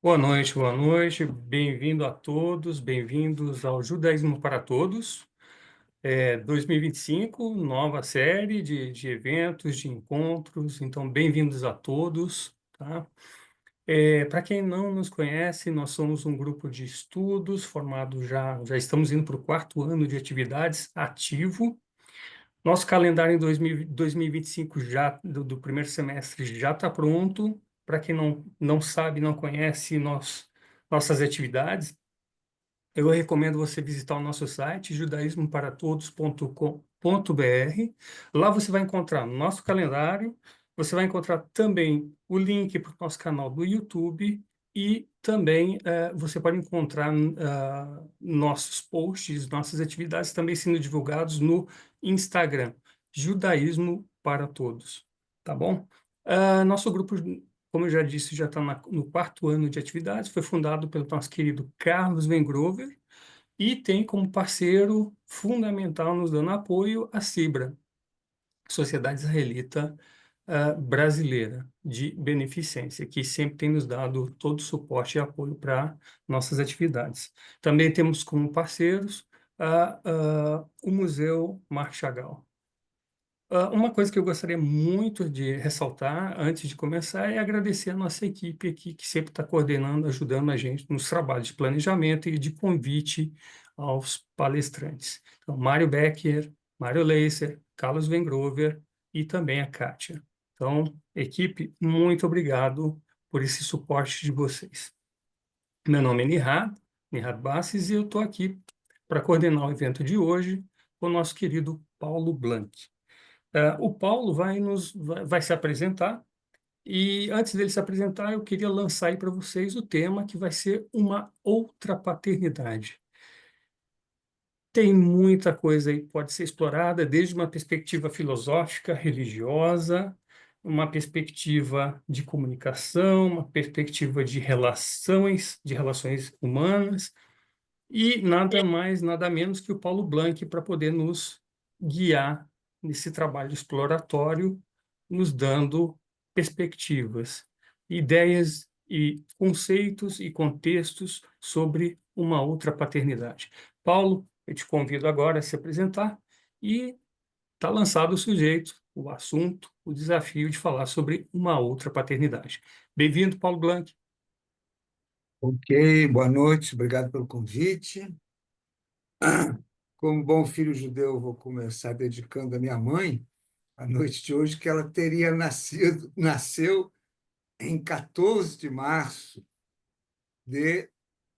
Boa noite, bem-vindo a todos, bem-vindos ao Judaísmo para Todos, 2025, nova série de eventos, de encontros, então bem-vindos a todos, tá? Para quem não nos conhece, nós somos um grupo de estudos formado já estamos indo para o quarto ano de atividades ativo. Nosso calendário em 2025 já do primeiro semestre já está pronto. Para quem não sabe, não conhece nossas atividades, eu recomendo você visitar o nosso site judaismoparatodos.com.br. Lá você vai encontrar nosso calendário, você vai encontrar também o link para o nosso canal do YouTube e também você pode encontrar nossos posts, nossas atividades também sendo divulgados no Instagram, Judaísmo para Todos, tá bom? Nosso grupo, como eu já disse, já está no quarto ano de atividades, foi fundado pelo nosso querido Carlos Vengrover e tem como parceiro fundamental nos dando apoio a CIBRA, Sociedade Israelita Brasileira de Beneficência, que sempre tem nos dado todo o suporte e apoio para nossas atividades. Também temos como parceiros o Museu Marc Chagall. Uma coisa que eu gostaria muito de ressaltar antes de começar é agradecer a nossa equipe aqui, que sempre está coordenando, ajudando a gente nos trabalhos de planejamento e de convite aos palestrantes. Então, Mário Becker, Mário Leiser, Carlos Vengrover e também a Kátia. Então, equipe, muito obrigado por esse suporte de vocês. Meu nome é Nihad Bassis, e eu estou aqui para coordenar o evento de hoje com o nosso querido Paulo Blanc. O Paulo vai se apresentar, e antes dele se apresentar, eu queria lançar aí para vocês o tema que vai ser uma outra paternidade. Tem muita coisa aí que pode ser explorada, desde uma perspectiva filosófica, religiosa, uma perspectiva de comunicação, uma perspectiva de relações humanas, e nada mais, nada menos que o Paulo Blanc para poder nos guiar nesse trabalho exploratório, nos dando perspectivas, ideias e conceitos e contextos sobre uma outra paternidade. Paulo, eu te convido agora a se apresentar e está lançado o sujeito, o assunto, o desafio de falar sobre uma outra paternidade. Bem-vindo, Paulo Blanc. Ok, boa noite, obrigado pelo convite. Como bom filho judeu, vou começar dedicando à minha mãe a noite de hoje, que ela nasceu em 14 de março de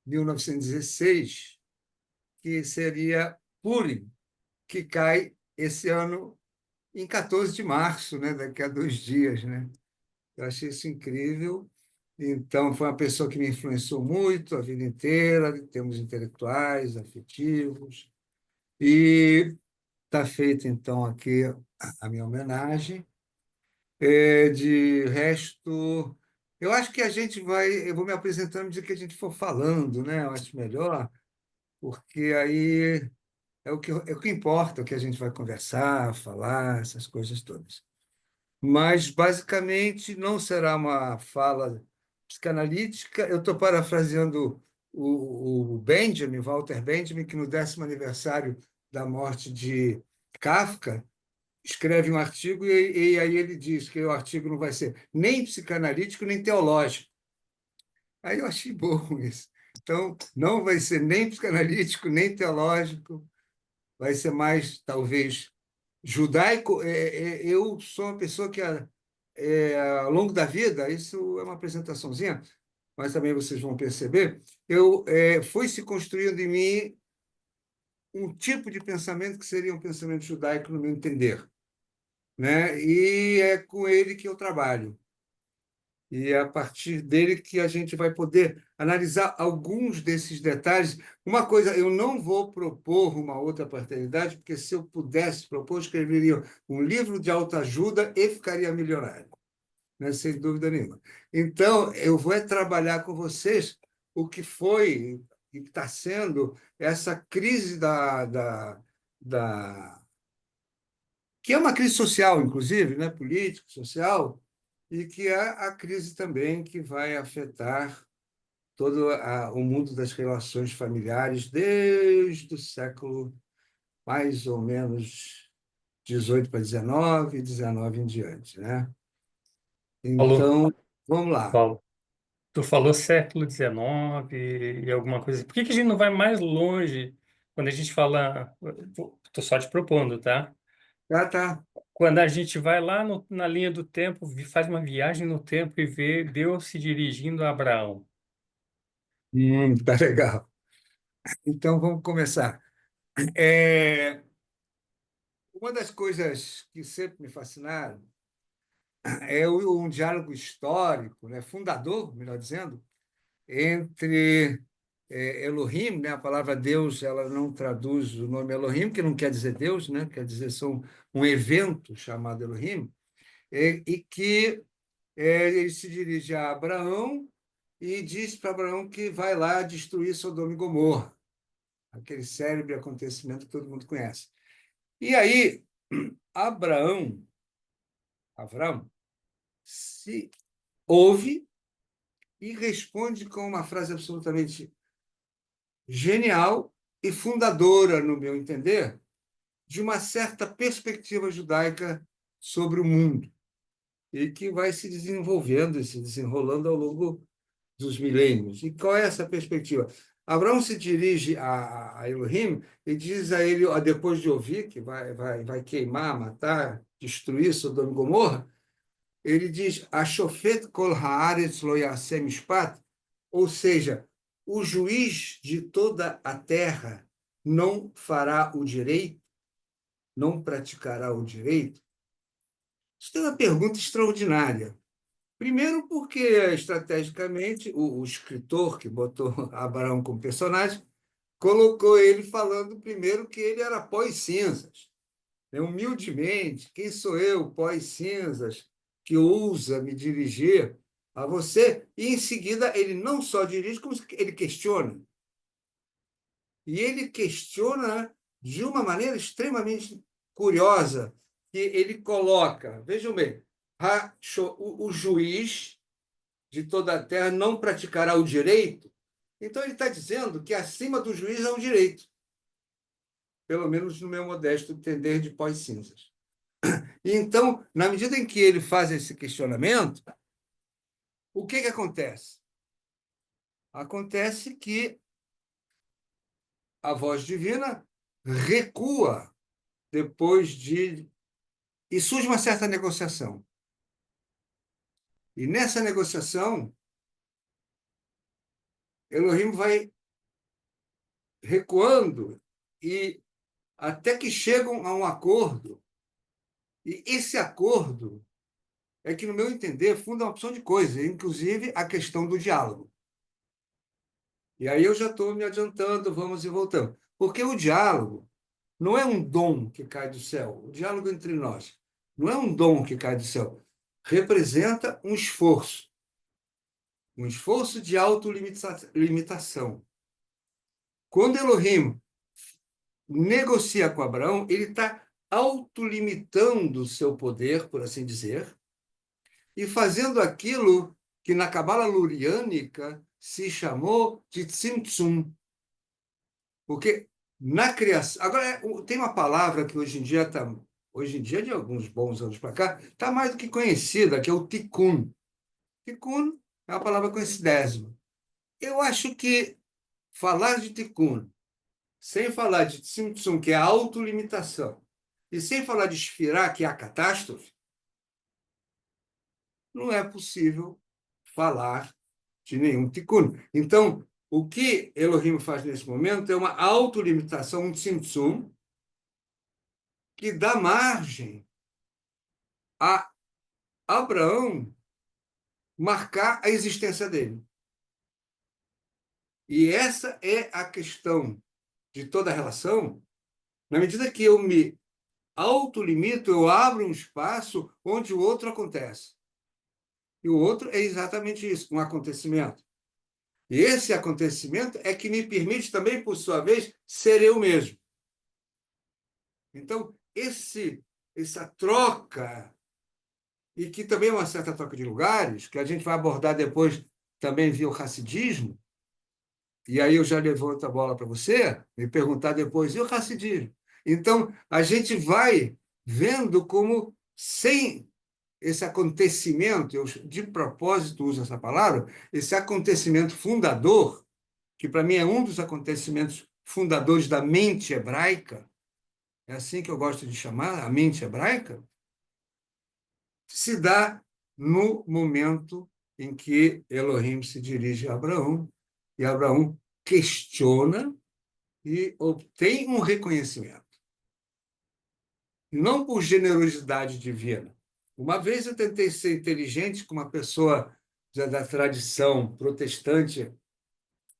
1916, que seria Purim, que cai esse ano em 14 de março, né? Daqui a 2 dias, né? Eu achei isso incrível. Então, foi uma pessoa que me influenciou muito a vida inteira, em termos intelectuais, afetivos. E está feita, então, aqui a minha homenagem. De resto, eu acho que eu vou me apresentando à medida que a gente for falando, né? Eu acho melhor, porque aí é o que importa, o que a gente vai conversar, falar, essas coisas todas. Mas, basicamente, não será uma fala psicanalítica. Eu estou parafraseando o Benjamin, Walter Benjamin, que no 10º aniversário da morte de Kafka, escreve um artigo e aí ele diz que o artigo não vai ser nem psicanalítico nem teológico. Aí eu achei bom isso. Então, não vai ser nem psicanalítico nem teológico, vai ser mais, talvez, judaico. Eu sou uma pessoa que, ao longo da vida, isso é uma apresentaçãozinha, mas também vocês vão perceber, foi se construindo em mim um tipo de pensamento que seria um pensamento judaico, no meu entender, né? E é com ele que eu trabalho. E é a partir dele que a gente vai poder analisar alguns desses detalhes. Uma coisa, eu não vou propor uma outra paternidade, porque se eu pudesse propor, eu escreveria um livro de autoajuda e ficaria milionário, né? Sem dúvida nenhuma. Então, eu vou trabalhar com vocês o que foi e que está sendo essa crise da que é uma crise social, inclusive, né? Político, social, e que é a crise também que vai afetar todo o mundo das relações familiares desde o século mais ou menos 18 para 19, 19 em diante, né? Falou, Então, vamos lá. Paulo. Tu falou século XIX e alguma coisa assim. Por que que a gente não vai mais longe quando a gente fala. Estou só te propondo, tá? Tá, tá. Quando a gente vai lá na linha do tempo, faz uma viagem no tempo e vê Deus se dirigindo a Abraão. Tá legal. Então, vamos começar. É, uma das coisas que sempre me fascinaram é um diálogo histórico, né, fundador, melhor dizendo, entre Elohim, né, a palavra Deus, ela não traduz o nome Elohim, que não quer dizer Deus, né, quer dizer são um evento chamado Elohim, e que ele se dirige a Abraão e diz para Abraão que vai lá destruir Sodoma e Gomorra, aquele célebre acontecimento que todo mundo conhece. E aí, Abraão, Avram, se ouve e responde com uma frase absolutamente genial e fundadora, no meu entender, de uma certa perspectiva judaica sobre o mundo, e que vai se desenvolvendo e se desenrolando ao longo dos milênios. E qual é essa perspectiva? Abraão se dirige a Elohim e diz a ele, depois de ouvir que vai queimar, matar, destruir Sodoma e Gomorra, ele diz: Ashofet kol haaretz lo yaseh mishpat, ou seja, o juiz de toda a terra não fará o direito, não praticará o direito. Isso é uma pergunta extraordinária. Primeiro, porque estrategicamente o escritor que botou Abraão como personagem colocou ele falando primeiro que ele era pós-cinzas, né? Humildemente, quem sou eu, pós-cinzas, que ousa me dirigir a você? E em seguida ele não só dirige, como ele questiona. E ele questiona de uma maneira extremamente curiosa, que ele coloca, vejam bem, o juiz de toda a terra não praticará o direito. Então, ele está dizendo que acima do juiz há um direito, pelo menos no meu modesto entender de pós-cinzas. E então, na medida em que ele faz esse questionamento, o que acontece? Acontece que a voz divina recua depois de. E surge uma certa negociação. E nessa negociação, Elohim vai recuando e até que chegam a um acordo. E esse acordo é que, no meu entender, funda uma opção de coisas, inclusive a questão do diálogo. E aí eu já estou me adiantando, vamos e voltando. Porque o diálogo não é um dom que cai do céu. O diálogo entre nós não é um dom que cai do céu. Representa um esforço de autolimitação. Quando Elohim negocia com Abraão, ele está autolimitando o seu poder, por assim dizer, e fazendo aquilo que na cabala luriânica se chamou de tzimtzum. Porque na criação. Agora, tem uma palavra que hoje em dia está. Hoje em dia, de alguns bons anos para cá, está mais do que conhecida, que é o tikkun. Tikkun é uma palavra conhecidésima. Eu acho que falar de tikkun, sem falar de tzimtzum, que é a autolimitação, e sem falar de shfirá, que é a catástrofe, não é possível falar de nenhum tikkun. Então, o que Elohim faz nesse momento é uma autolimitação, um tzimtzum, que dá margem a Abraão marcar a existência dele. E essa é a questão de toda a relação. Na medida que eu me autolimito, eu abro um espaço onde o outro acontece. E o outro é exatamente isso, um acontecimento. E esse acontecimento é que me permite também, por sua vez, ser eu mesmo. Então, essa troca, e que também é uma certa troca de lugares, que a gente vai abordar depois também via o racidismo, E aí eu já levanto a bola para você me perguntar depois, e o racidismo? Então, a gente vai vendo como, sem esse acontecimento, eu de propósito uso essa palavra, esse acontecimento fundador, que para mim é um dos acontecimentos fundadores da mente hebraica, é assim que eu gosto de chamar, a mente hebraica, se dá no momento em que Elohim se dirige a Abraão, e Abraão questiona e obtém um reconhecimento, não por generosidade divina. Uma vez eu tentei ser inteligente com uma pessoa da tradição protestante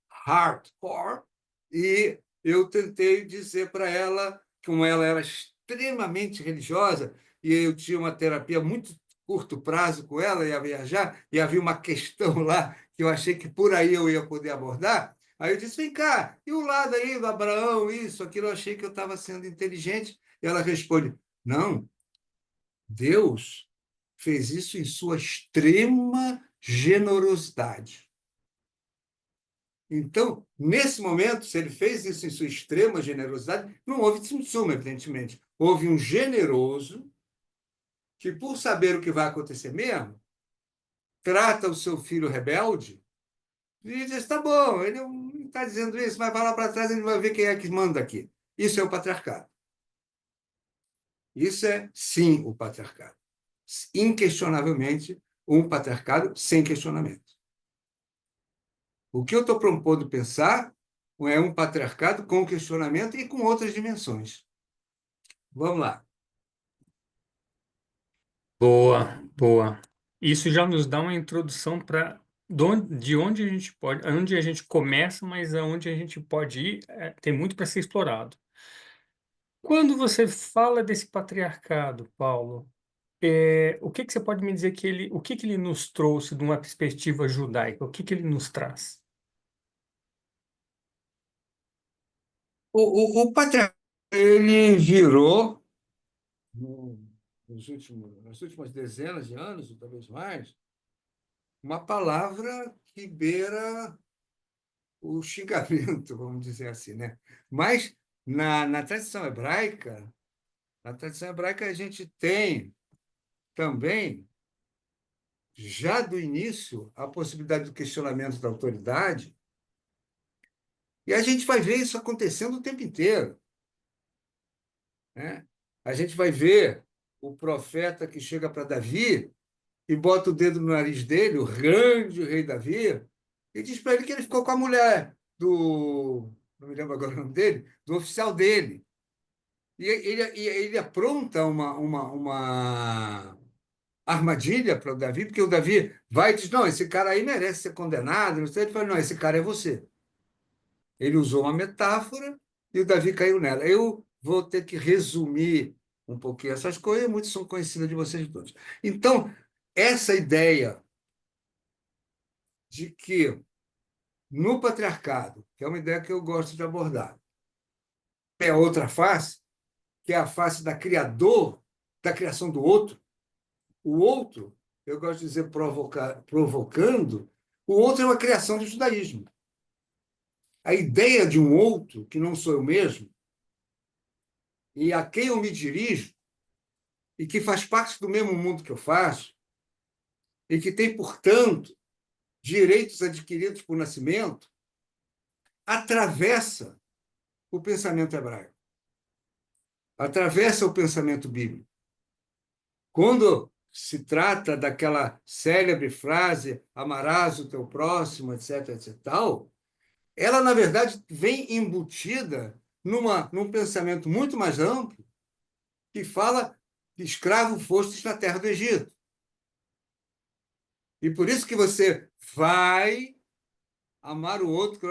hardcore, e eu tentei dizer para ela, como ela era extremamente religiosa, e eu tinha uma terapia muito curto prazo com ela, ia viajar, e havia uma questão lá que eu achei que por aí eu ia poder abordar. Aí eu disse: vem cá, e o lado aí do Abraão, isso, aquilo, eu achei que eu estava sendo inteligente. E ela responde: não, Deus fez isso em sua extrema generosidade. Então, nesse momento, se ele fez isso em sua extrema generosidade, não houve tsum, evidentemente. Houve um generoso que, por saber o que vai acontecer mesmo, trata o seu filho rebelde e diz: tá bom, ele não está dizendo isso, mas vai lá para trás, ele vai ver quem é que manda aqui. Isso é o patriarcado. Isso é, sim, o patriarcado. Inquestionavelmente, um patriarcado sem questionamento. O que eu estou propondo pensar é um patriarcado com questionamento e com outras dimensões. Vamos lá. Boa, boa. Isso já nos dá uma introdução para de onde a gente pode, onde a gente começa, mas aonde a gente pode ir, tem muito para ser explorado. Quando você fala desse patriarcado, Paulo, o que que você pode me dizer que o que que ele nos trouxe de uma perspectiva judaica? O que que ele nos traz? O patriarcado ele virou, nas últimas dezenas de anos, ou talvez mais, uma palavra que beira o xingamento, vamos dizer assim, né? Mas na tradição hebraica a gente tem também, já do início, a possibilidade do questionamento da autoridade, e a gente vai ver isso acontecendo o tempo inteiro, né? A gente vai ver o profeta que chega para Davi e bota o dedo no nariz dele, o grande rei Davi, e diz para ele que ele ficou com a mulher do, não me lembro agora o nome dele, do oficial dele. E ele apronta uma armadilha para o Davi, porque o Davi vai e diz: não, esse cara aí merece ser condenado. Não sei. Ele fala: não, esse cara é você. Ele usou uma metáfora e o Davi caiu nela. Eu vou ter que resumir um pouquinho essas coisas, muitas são conhecidas de vocês todos. Então, essa ideia de que no patriarcado, que é uma ideia que eu gosto de abordar, tem a outra face, que é a face da criador, da criação do outro. O outro, eu gosto de dizer provocando, o outro é uma criação do judaísmo. A ideia de um outro, que não sou eu mesmo, e a quem eu me dirijo, e que faz parte do mesmo mundo que eu faço, e que tem, portanto, direitos adquiridos por nascimento, atravessa o pensamento hebraico, atravessa o pensamento bíblico. Quando se trata daquela célebre frase, amarás o teu próximo, etc, etc, tal, ela, na verdade, vem embutida num pensamento muito mais amplo, que fala que escravo fostes na terra do Egito. E por isso que você vai amar o outro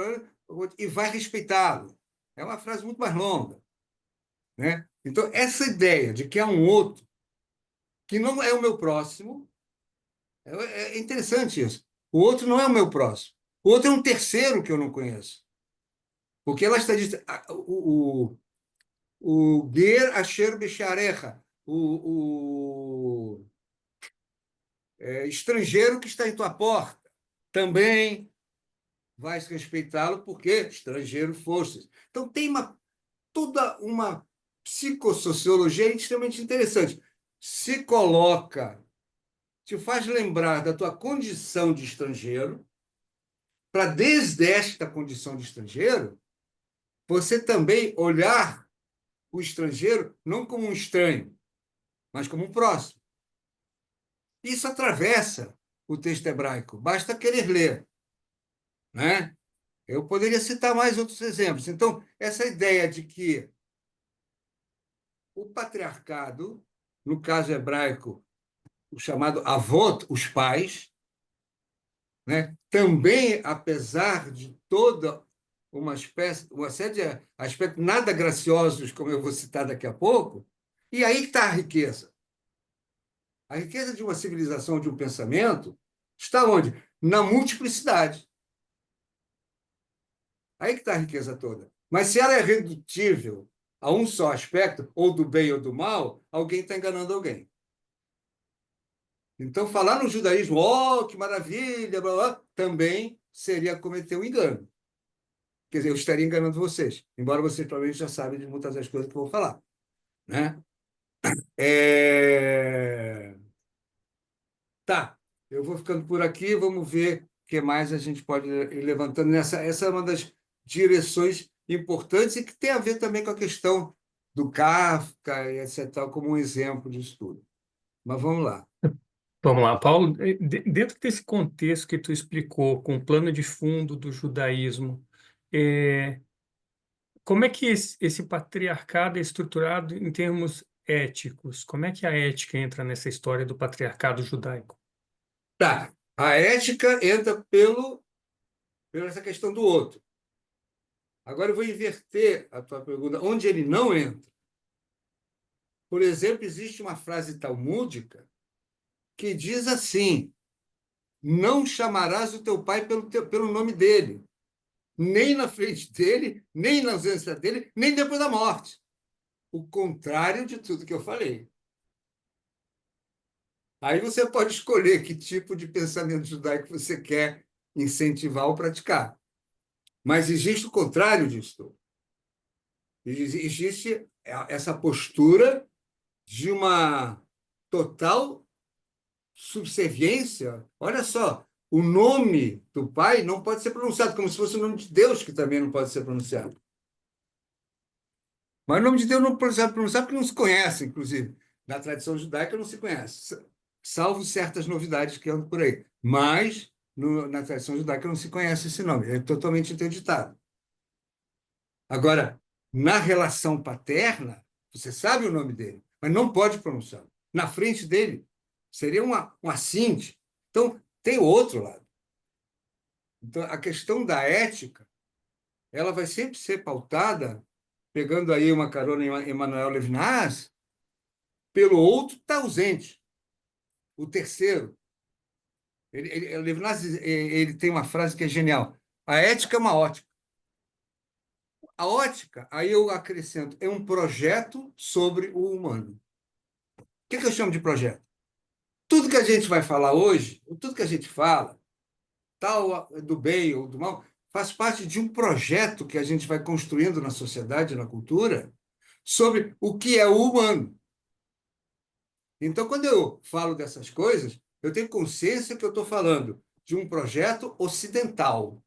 e vai respeitá-lo. É uma frase muito mais longa, né? Então, essa ideia de que há um outro que não é o meu próximo, é interessante isso. O outro não é o meu próximo. O outro é um terceiro que eu não conheço. Porque ela está dizendo, o Ger Asher Becharecha, estrangeiro que está em tua porta, também. vais respeitá-lo porque estrangeiro fostes. Então, tem toda uma psicossociologia extremamente interessante. Se coloca, te faz lembrar da tua condição de estrangeiro, para desde esta condição de estrangeiro, você também olhar o estrangeiro não como um estranho, mas como um próximo. Isso atravessa o texto hebraico, basta querer ler, né? Eu poderia citar mais outros exemplos. Então, essa ideia de que o patriarcado, no caso hebraico, o chamado avot, os pais, né? Também, apesar de toda uma série de aspectos nada graciosos, como eu vou citar daqui a pouco, e aí está a riqueza. A riqueza de uma civilização, de um pensamento, está onde? Na multiplicidade. Aí que está a riqueza toda. Mas se ela é redutível a um só aspecto, ou do bem ou do mal, alguém está enganando alguém. Então, falar no judaísmo, oh, que maravilha, blá, blá, também seria cometer um engano. Quer dizer, eu estaria enganando vocês, embora vocês provavelmente já sabem de muitas das coisas que eu vou falar. Né? É... Tá, eu vou ficando por aqui, vamos ver o que mais a gente pode ir levantando nessa. Essa é uma das direções importantes e que tem a ver também com a questão do Kafka e etc., como um exemplo de estudo. Mas vamos lá. Vamos lá, Paulo. Dentro desse contexto que tu explicou, com o plano de fundo do judaísmo, é, como é que esse patriarcado é estruturado em termos éticos? Como é que a ética entra nessa história do patriarcado judaico? Tá, a ética entra pela essa questão do outro. Agora eu vou inverter a tua pergunta, onde ele não entra. Por exemplo, existe uma frase talmúdica que diz assim: não chamarás o teu pai pelo nome dele, nem na frente dele, nem na ausência dele, nem depois da morte. O contrário de tudo que eu falei. Aí você pode escolher que tipo de pensamento judaico você quer incentivar ou praticar. Mas existe o contrário disso. Existe essa postura de uma total subserviência. Olha só, o nome do pai não pode ser pronunciado, como se fosse o nome de Deus, que também não pode ser pronunciado. Mas o nome de Deus não pode ser pronunciado porque não se conhece, inclusive. Na tradição judaica não se conhece, salvo certas novidades que andam por aí. Mas na tradição judaica não se conhece esse nome, é totalmente interditado. Agora, na relação paterna, você sabe o nome dele, mas não pode pronunciar. Na frente dele, seria um assinte. Então, tem o outro lado. Então, a questão da ética, ela vai sempre ser pautada, pegando aí uma carona em Emmanuel Levinas, pelo outro que está ausente, o terceiro. Levinas ele tem uma frase que é genial. A ética é uma ótica. A ótica, aí eu acrescento, é um projeto sobre o humano. O que eu chamo de projeto? Tudo que a gente vai falar hoje, tudo que a gente fala, tal do bem ou do mal, faz parte de um projeto que a gente vai construindo na sociedade, na cultura, sobre o que é o humano. Então, quando eu falo dessas coisas, eu tenho consciência que eu estou falando de um projeto ocidental,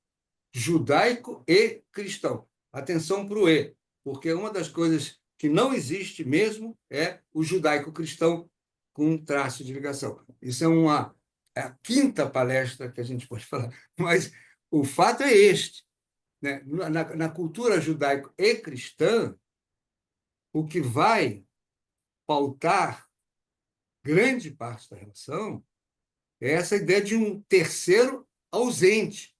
judaico e cristão. Atenção para o E, porque uma das coisas que não existe mesmo é o judaico-cristão com um traço de ligação. Isso é a quinta palestra que a gente pode falar, mas o fato é este. Né? Na cultura judaico e cristã, o que vai pautar grande parte da relação é essa ideia de um terceiro ausente.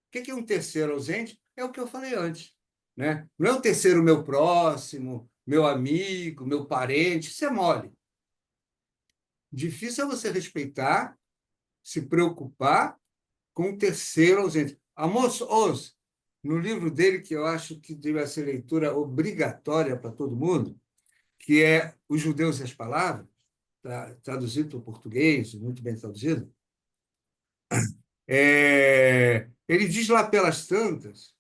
O que é um terceiro ausente? É o que eu falei antes. Né? Não é o terceiro meu próximo, meu amigo, meu parente, isso é mole. Difícil é você respeitar, se preocupar com o terceiro ausente. Amos Oz, no livro dele, que eu acho que deve ser leitura obrigatória para todo mundo, que é Os Judeus e as Palavras, traduzido para o português, muito bem traduzido, Ele diz lá pelas tantas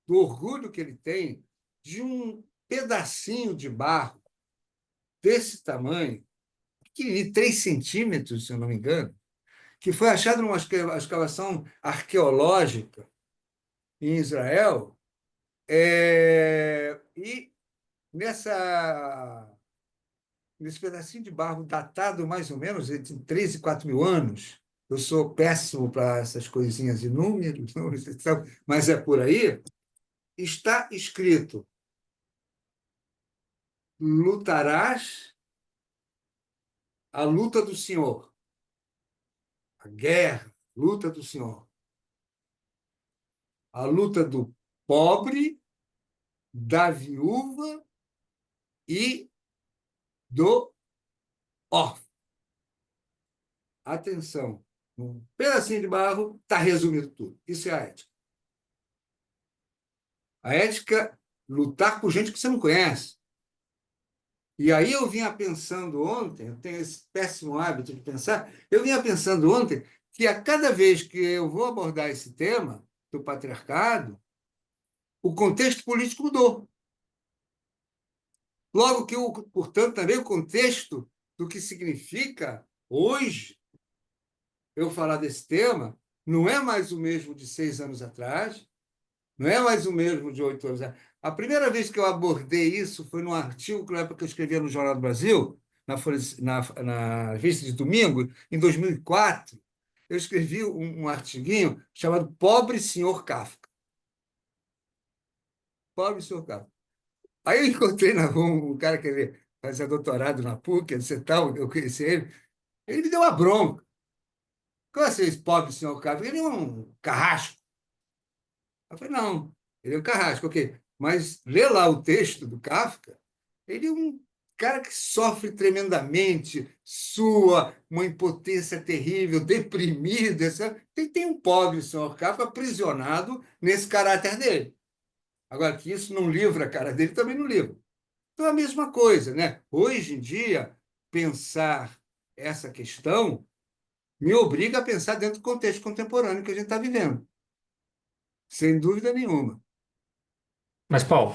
do orgulho que ele tem de um pedacinho de barro desse tamanho, pequenininho, 3 centímetros, se eu não me engano, que foi achado numa escavação arqueológica em Israel, e nessa, nesse pedacinho de barro datado mais ou menos entre 3 e 4 mil anos, eu sou péssimo para essas coisinhas de números, mas é por aí, está escrito: lutarás a luta do Senhor, a guerra, luta do Senhor, a luta do pobre, da viúva e do órfão. Atenção, um pedacinho de barro está resumido tudo. Isso é a ética. A ética, lutar por gente que você não conhece. E aí eu vinha pensando ontem, eu tenho esse péssimo hábito de pensar, eu vinha pensando ontem que a cada vez que eu vou abordar esse tema do patriarcado, o contexto político mudou. Logo que, portanto, também o contexto do que significa hoje eu falar desse tema não é mais o mesmo de 6 anos atrás, não é mais o mesmo de 8 anos atrás. A primeira vez que eu abordei isso foi num artigo que, na época, que eu escrevia no Jornal do Brasil, na revista de domingo, em 2004. Eu escrevi um artiguinho chamado Pobre Senhor Kafka. Pobre Senhor Kafka. Aí eu encontrei na rua um cara que ele fazia doutorado na PUC, etc. Tal, eu conheci ele. Ele me deu uma bronca. Como assim, esse pobre senhor Kafka? Ele é um carrasco. Eu falei, não, ele é um carrasco, ok. Mas lê lá o texto do Kafka, ele é um cara que sofre tremendamente, sua, uma impotência terrível, deprimido. Tem um pobre senhor Kafka aprisionado nesse caráter dele. Agora, que isso não livra a cara dele, também não livra. Então, é a mesma coisa, né? Hoje em dia, pensar essa questão me obriga a pensar dentro do contexto contemporâneo que a gente está vivendo, sem dúvida nenhuma. Mas, Paulo,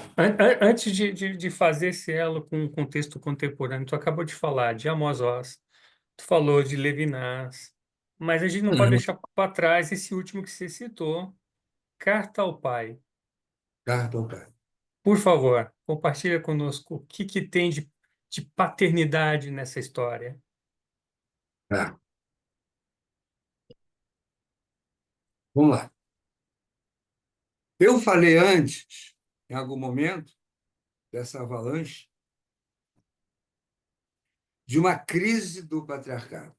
antes de fazer esse elo com o contexto contemporâneo, tu acabou de falar de Amos Oz, tu falou de Levinas, mas a gente não pode Uhum. deixar para trás esse último que você citou, Carta ao Pai. Cartão, cara. Por favor, compartilha conosco o que tem de paternidade nessa história. Tá, vamos lá. Eu falei antes, em algum momento, dessa avalanche, de uma crise do patriarcado.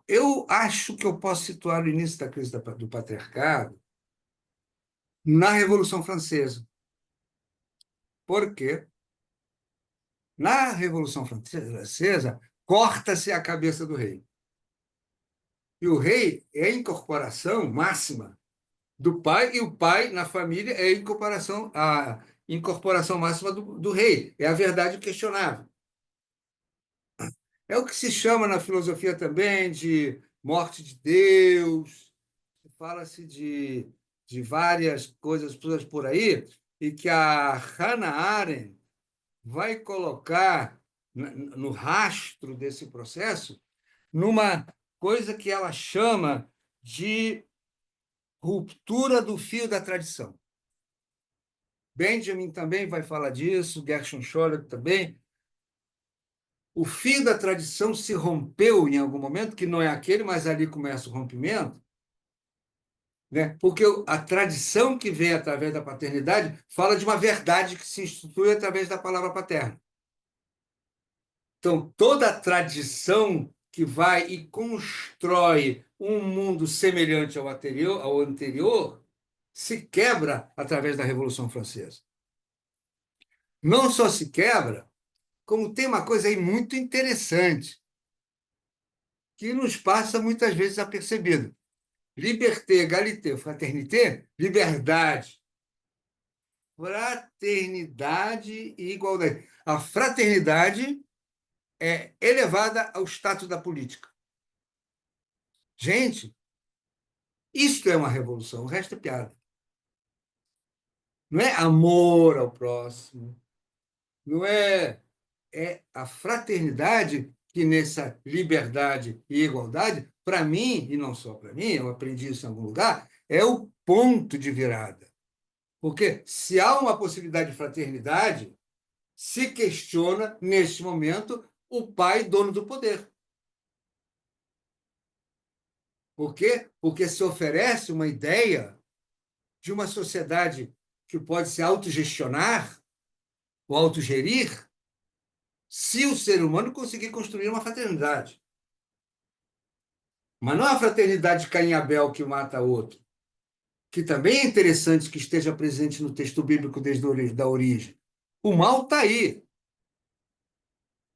Eu acho que eu posso situar o início da crise do patriarcado na Revolução Francesa. Por quê? Na Revolução Francesa, corta-se a cabeça do rei. E o rei é a incorporação máxima do pai, e o pai, na família, é a incorporação máxima do rei. É a verdade questionável. É o que se chama na filosofia também de morte de Deus. Fala-se de várias coisas todas por aí, e que a Hannah Arendt vai colocar no rastro desse processo numa coisa que ela chama de ruptura do fio da tradição. Benjamin também vai falar disso, Gershon Scholem também. O fio da tradição se rompeu em algum momento, que não é aquele, mas ali começa o rompimento, né? Porque a tradição que vem através da paternidade fala de uma verdade que se institui através da palavra paterna. Então, toda a tradição que vai e constrói um mundo semelhante ao anterior se quebra através da Revolução Francesa. Não só se quebra, como tem uma coisa aí muito interessante, que nos passa muitas vezes apercebido. Liberté, égalité, fraternité, liberdade. Fraternidade e igualdade. A fraternidade é elevada ao status da política. Gente, Isto é uma revolução, o resto é piada. Não é amor ao próximo, não é, é a fraternidade que nessa liberdade e igualdade, para mim, e não só para mim, eu aprendi isso em algum lugar, é o ponto de virada. Porque se há uma possibilidade de fraternidade, se questiona, neste momento, o pai dono do poder. Por quê? Porque se oferece uma ideia de uma sociedade que pode se autogestionar ou autogerir, se o ser humano conseguir construir uma fraternidade. Mas não a fraternidade de Caim e Abel que mata outro, que também é interessante que esteja presente no texto bíblico desde a origem. O mal está aí.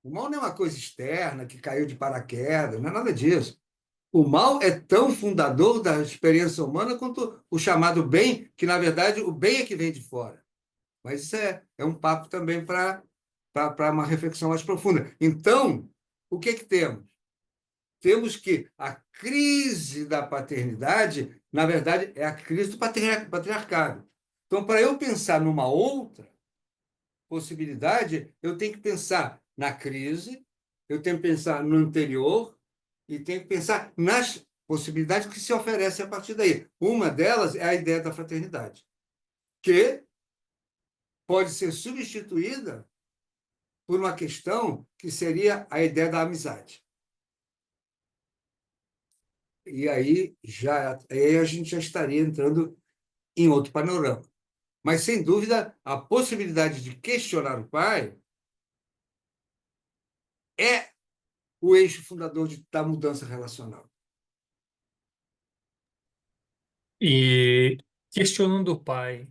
O mal não é uma coisa externa que caiu de paraquedas, não é nada disso. O mal é tão fundador da experiência humana quanto o chamado bem, que, na verdade, o bem é que vem de fora. Mas isso é um papo também para uma reflexão mais profunda. Então, o que é que temos? Temos que a crise da paternidade, na verdade, é a crise do patriarcado. Então, para eu pensar numa outra possibilidade, eu tenho que pensar na crise, eu tenho que pensar no anterior e tenho que pensar nas possibilidades que se oferecem a partir daí. Uma delas é a ideia da fraternidade, que pode ser substituída por uma questão que seria a ideia da amizade. E aí a gente já estaria entrando em outro panorama. Mas, sem dúvida, a possibilidade de questionar o pai é o eixo fundador da mudança relacional. E questionando o pai,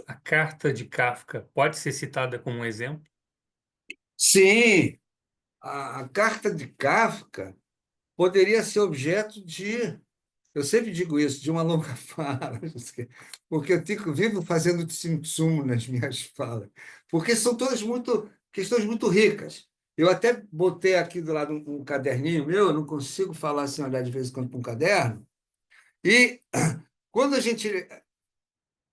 a carta de Kafka pode ser citada como um exemplo? Sim, a carta de Kafka poderia ser objeto de, eu sempre digo isso, de uma longa fala, porque vivo fazendo tsum nas minhas falas, porque são todas questões muito ricas. Eu até botei aqui do lado um caderninho meu, eu não consigo falar sem olhar de vez em quando para um caderno, e quando a gente,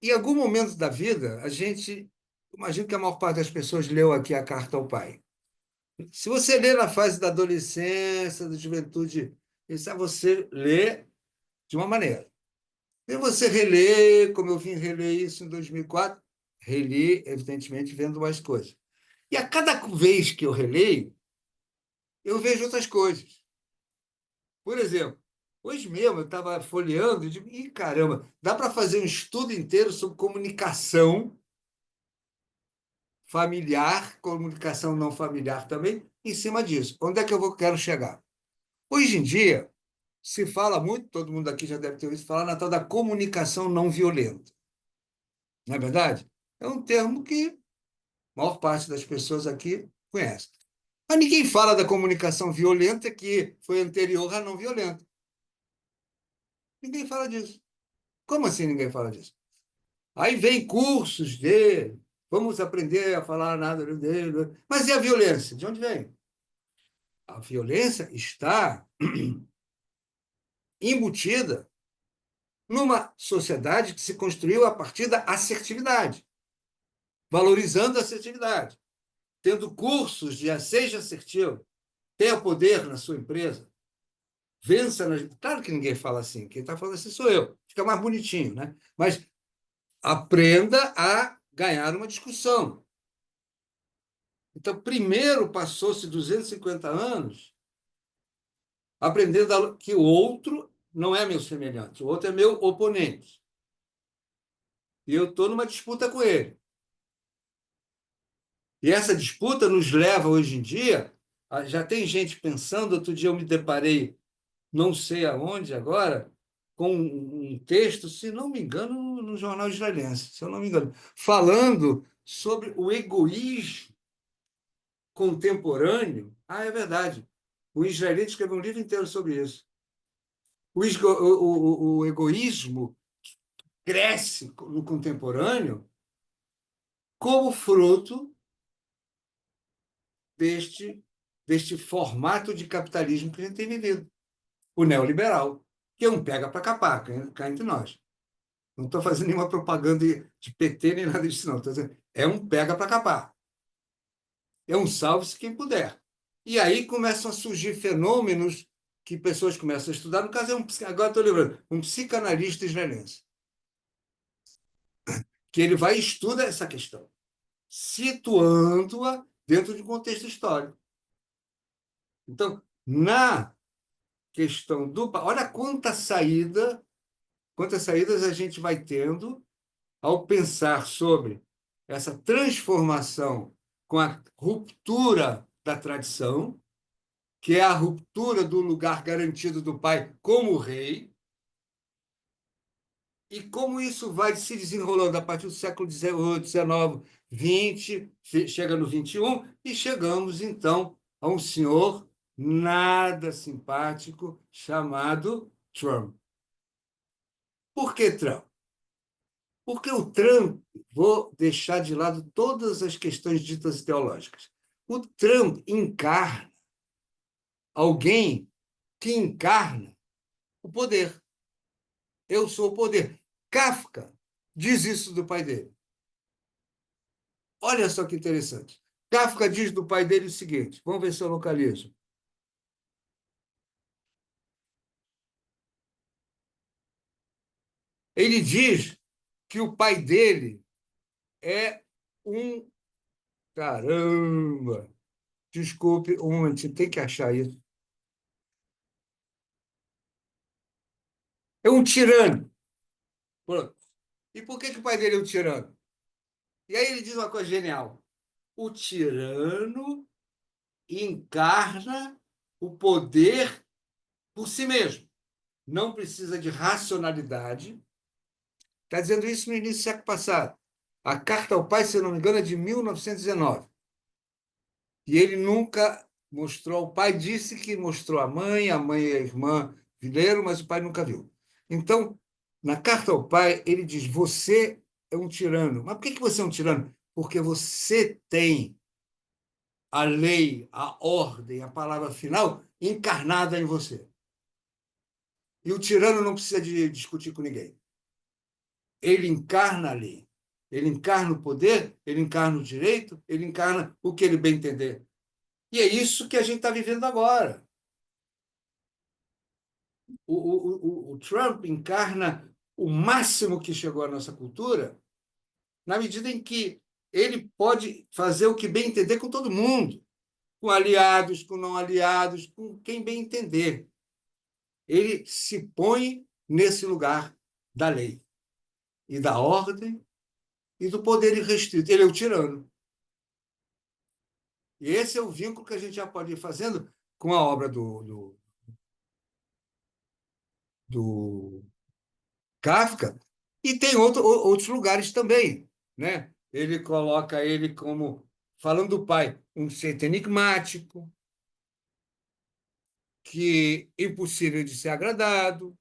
em algum momento da vida, a gente, imagino que a maior parte das pessoas leu aqui a carta ao pai. Se você lê na fase da adolescência, da juventude, você lê de uma maneira. E você relê, como eu vim reler isso em 2004, reli, evidentemente, vendo mais coisas. E a cada vez que eu releio, eu vejo outras coisas. Por exemplo, hoje mesmo eu estava folheando e digo, ih, caramba, dá para fazer um estudo inteiro sobre comunicação familiar, comunicação não familiar também, em cima disso. Onde é que quero chegar? Hoje em dia, se fala muito, todo mundo aqui já deve ter ouvido falar, na tal da comunicação não violenta. Não é verdade? É um termo que a maior parte das pessoas aqui conhece. Mas ninguém fala da comunicação violenta que foi anterior à não violenta. Ninguém fala disso. Como assim ninguém fala disso? Aí vem cursos de vamos aprender a falar nada dele. Mas e a violência? De onde vem? A violência está embutida numa sociedade que se construiu a partir da assertividade, valorizando a assertividade, tendo cursos de seja assertivo, tenha poder na sua empresa, vença nas. Claro que ninguém fala assim, quem está falando assim sou eu, fica mais bonitinho, né? Mas aprenda a ganhar uma discussão. Então, primeiro passou-se 250 anos aprendendo que o outro não é meu semelhante, o outro é meu oponente. E eu estou numa disputa com ele. E essa disputa nos leva, hoje em dia, já tem gente pensando, outro dia eu me deparei, não sei aonde agora, com um texto, se não me engano, no jornal israelense, se eu não me engano, falando sobre o egoísmo contemporâneo. Ah, é verdade. O israelita escreveu um livro inteiro sobre isso. O egoísmo cresce no contemporâneo como fruto deste formato de capitalismo que a gente tem vivido, o neoliberal. que é um pega para capar, cá entre nós. Não estou fazendo nenhuma propaganda de PT nem nada disso, não. Estou dizendo, é um pega para capar. É um salve-se quem puder. E aí começam a surgir fenômenos que pessoas começam a estudar. No caso, agora estou lembrando, um psicanalista israelense, que ele vai e estuda essa questão, situando-a dentro de um contexto histórico. Então, na questão do. Olha quantas saídas a gente vai tendo ao pensar sobre essa transformação com a ruptura da tradição, que é a ruptura do lugar garantido do pai como rei, e como isso vai se desenrolando a partir do século XIX, XX, chega no XXI, e chegamos, então, a um senhor nada simpático chamado Trump. Por que Trump? Porque o Trump, vou deixar de lado todas as questões ditas teológicas. O Trump encarna alguém que encarna o poder. Eu sou o poder. Kafka diz isso do pai dele. Olha só que interessante. Kafka diz do pai dele o seguinte: vamos ver se eu localizo. Ele diz que o pai dele é um. Caramba! Desculpe, um momento, tem que achar isso. É um tirano. Pronto. E por que o pai dele é um tirano? E aí ele diz uma coisa genial: o tirano encarna o poder por si mesmo. Não precisa de racionalidade. Está dizendo isso no início do século passado. A carta ao pai, se não me engano, é de 1919. E ele nunca mostrou ao pai, disse que mostrou a mãe e a irmã viram, mas o pai nunca viu. Então, na carta ao pai, ele diz: você é um tirano. Mas por que você é um tirano? Porque você tem a lei, a ordem, a palavra final encarnada em você. E o tirano não precisa de discutir com ninguém. Ele encarna a lei. Ele encarna o poder, ele encarna o direito, ele encarna o que ele bem entender. E é isso que a gente está vivendo agora. O Trump encarna o máximo que chegou à nossa cultura, na medida em que ele pode fazer o que bem entender com todo mundo, com aliados, com não aliados, com quem bem entender. Ele se põe nesse lugar da lei e da ordem e do poder irrestrito. Ele é o tirano. E esse é o vínculo que a gente já pode ir fazendo com a obra do Kafka, e tem outros lugares também. Né? Ele coloca ele como, falando do pai, um ser enigmático, que é impossível de ser agradado,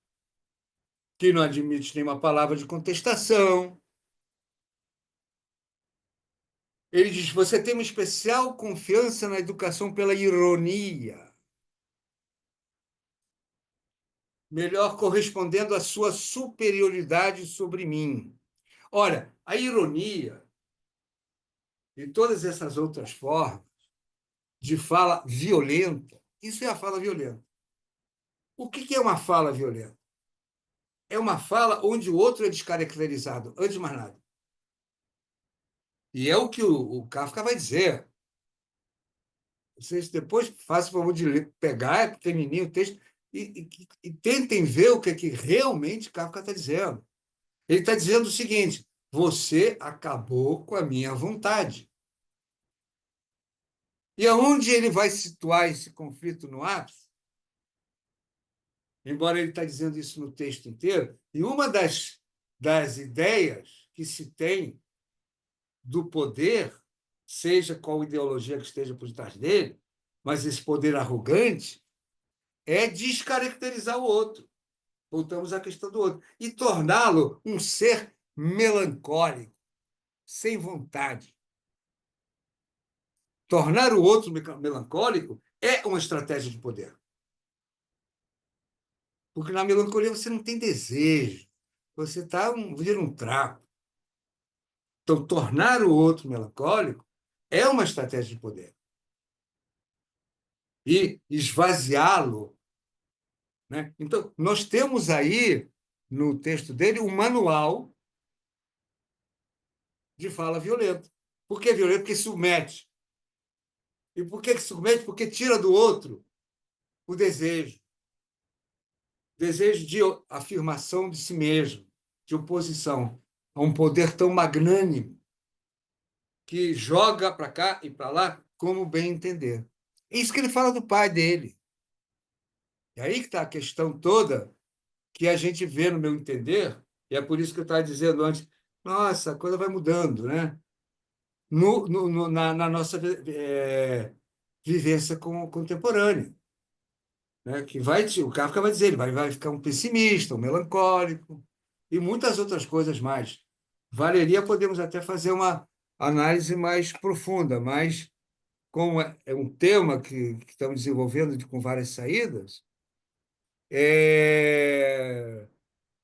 que não admite nenhuma palavra de contestação. Ele diz: você tem uma especial confiança na educação pela ironia, melhor correspondendo à sua superioridade sobre mim. Ora, a ironia e todas essas outras formas de fala violenta, isso é a fala violenta. O que é uma fala violenta? É uma fala onde o outro é descaracterizado, antes de mais nada. E é o que o Kafka vai dizer. Vocês depois façam o favor de pegar, é pequenininho o texto, e tentem ver o que realmente Kafka está dizendo. Ele está dizendo o seguinte: você acabou com a minha vontade. E aonde ele vai situar esse conflito no ápice? Embora ele está dizendo isso no texto inteiro, e uma das ideias que se tem do poder, seja qual ideologia que esteja por trás dele, mas esse poder arrogante, é descaracterizar o outro. Voltamos à questão do outro. E torná-lo um ser melancólico, sem vontade. Tornar o outro melancólico é uma estratégia de poder. Porque na melancolia você não tem desejo, você vira um trapo. Então, tornar o outro melancólico é uma estratégia de poder. E esvaziá-lo, né? Então, nós temos aí, no texto dele, um manual de fala violenta. Por que violento? Porque submete. E por que submete? Porque tira do outro o desejo de afirmação de si mesmo, de oposição a um poder tão magnânimo que joga para cá e para lá como bem entender. É isso que ele fala do pai dele. É aí que está a questão toda que a gente vê, no meu entender, e é por isso que eu estava dizendo antes, nossa, a coisa vai mudando, né? Na nossa vivência contemporânea, né? Que o Kafka vai dizer, ele vai ficar um pessimista, um melancólico e muitas outras coisas mais. Valeria, podemos até fazer uma análise mais profunda, mas como é um tema que estamos desenvolvendo com várias saídas,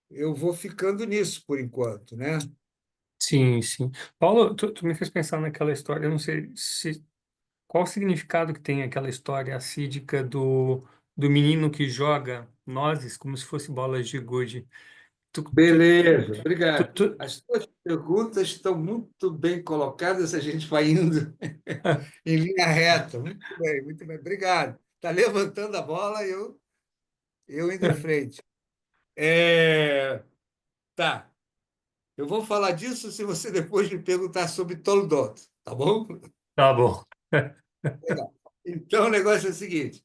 eu vou ficando nisso por enquanto, né? Sim, sim. Paulo, tu me fez pensar naquela história, eu não sei se qual o significado que tem aquela história assídica do menino que joga nozes como se fosse bolas de gude. Tu, tu, Beleza, tu, obrigado. tu- As suas perguntas estão muito bem colocadas, a gente vai indo em linha reta. Muito bem, muito bem. Obrigado. Está levantando a bola e eu indo em frente. Tá. Eu vou falar disso se você depois me perguntar sobre Toldot, tá bom? Tá bom. Legal. Então, o negócio é o seguinte: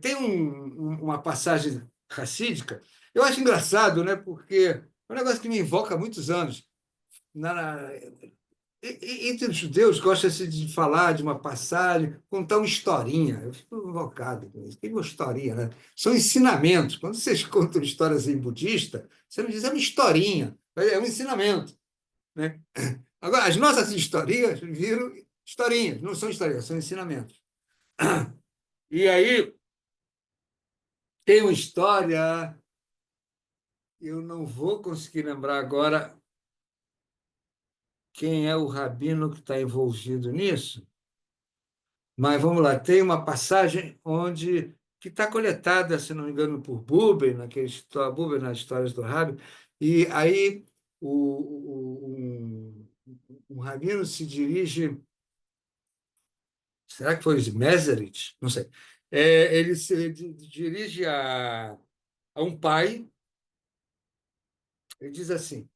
tem uma passagem racídica, eu acho engraçado, né? Porque é um negócio que me invoca há muitos anos. Entre os judeus, gosta-se de falar de uma passagem, contar uma historinha. Eu fico invocado com isso. Tem uma historinha, né? São ensinamentos. Quando vocês contam histórias em budista, você não diz é uma historinha, é um ensinamento, né? Agora, as nossas historinhas viram historinhas, não são historinhas, são ensinamentos. E aí tem uma história, eu não vou conseguir lembrar agora quem é o rabino que está envolvido nisso, mas vamos lá, tem uma passagem onde que está coletada, se não me engano, por Buber, Buber nas histórias do Rabi, e aí um rabino se dirige, será que foi Meserich? Não sei. Ele se dirige a um pai, ele diz assim: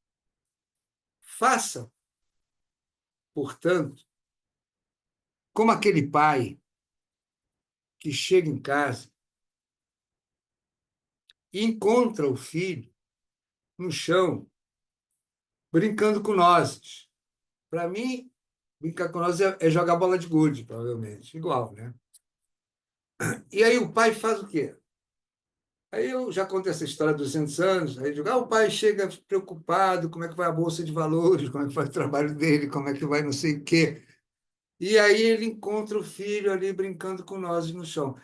faça, portanto, como aquele pai que chega em casa e encontra o filho no chão, brincando com nozes. Para mim, brincar com nós é jogar bola de gude, provavelmente. Igual, né? E aí o pai faz o quê? Aí eu já conto essa história há 200 anos. Aí eu digo, o pai chega preocupado, como é que vai a bolsa de valores, como é que vai o trabalho dele, como é que vai não sei o quê. E aí ele encontra o filho ali brincando com nós no chão.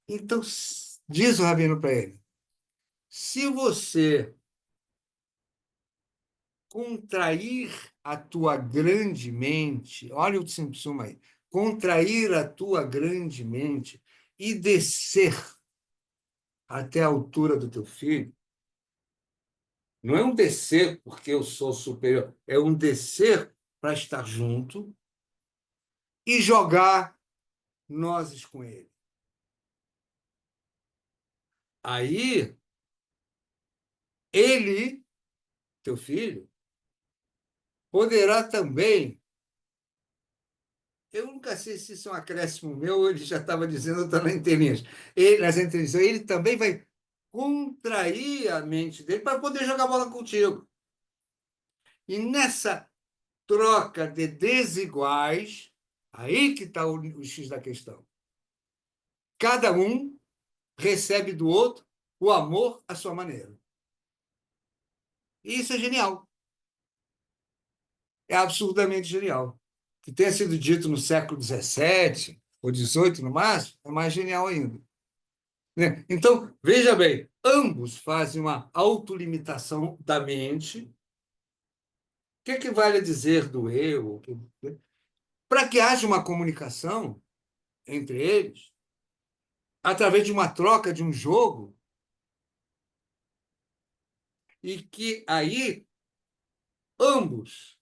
Então, diz o rabino para ele, se você contrair a tua grande mente, olha o Simpson aí, contrair a tua grande mente e descer até a altura do teu filho, não é um descer porque eu sou superior, é um descer para estar junto e jogar nozes com ele. Aí, ele, teu filho, poderá também. Eu nunca sei se isso é um acréscimo meu ou ele já estava dizendo, está na entrelinhas. Nas entrelinhas, ele também vai contrair a mente dele para poder jogar bola contigo. E nessa troca de desiguais, aí que está o X da questão. Cada um recebe do outro o amor à sua maneira. E isso é genial. É absurdamente genial. Que tenha sido dito no século XVII ou XVIII, no máximo, é mais genial ainda. Né? Então, veja bem, ambos fazem uma autolimitação da mente. O que equivale a dizer do eu? Para que haja uma comunicação entre eles, através de uma troca, de um jogo, e que aí ambos,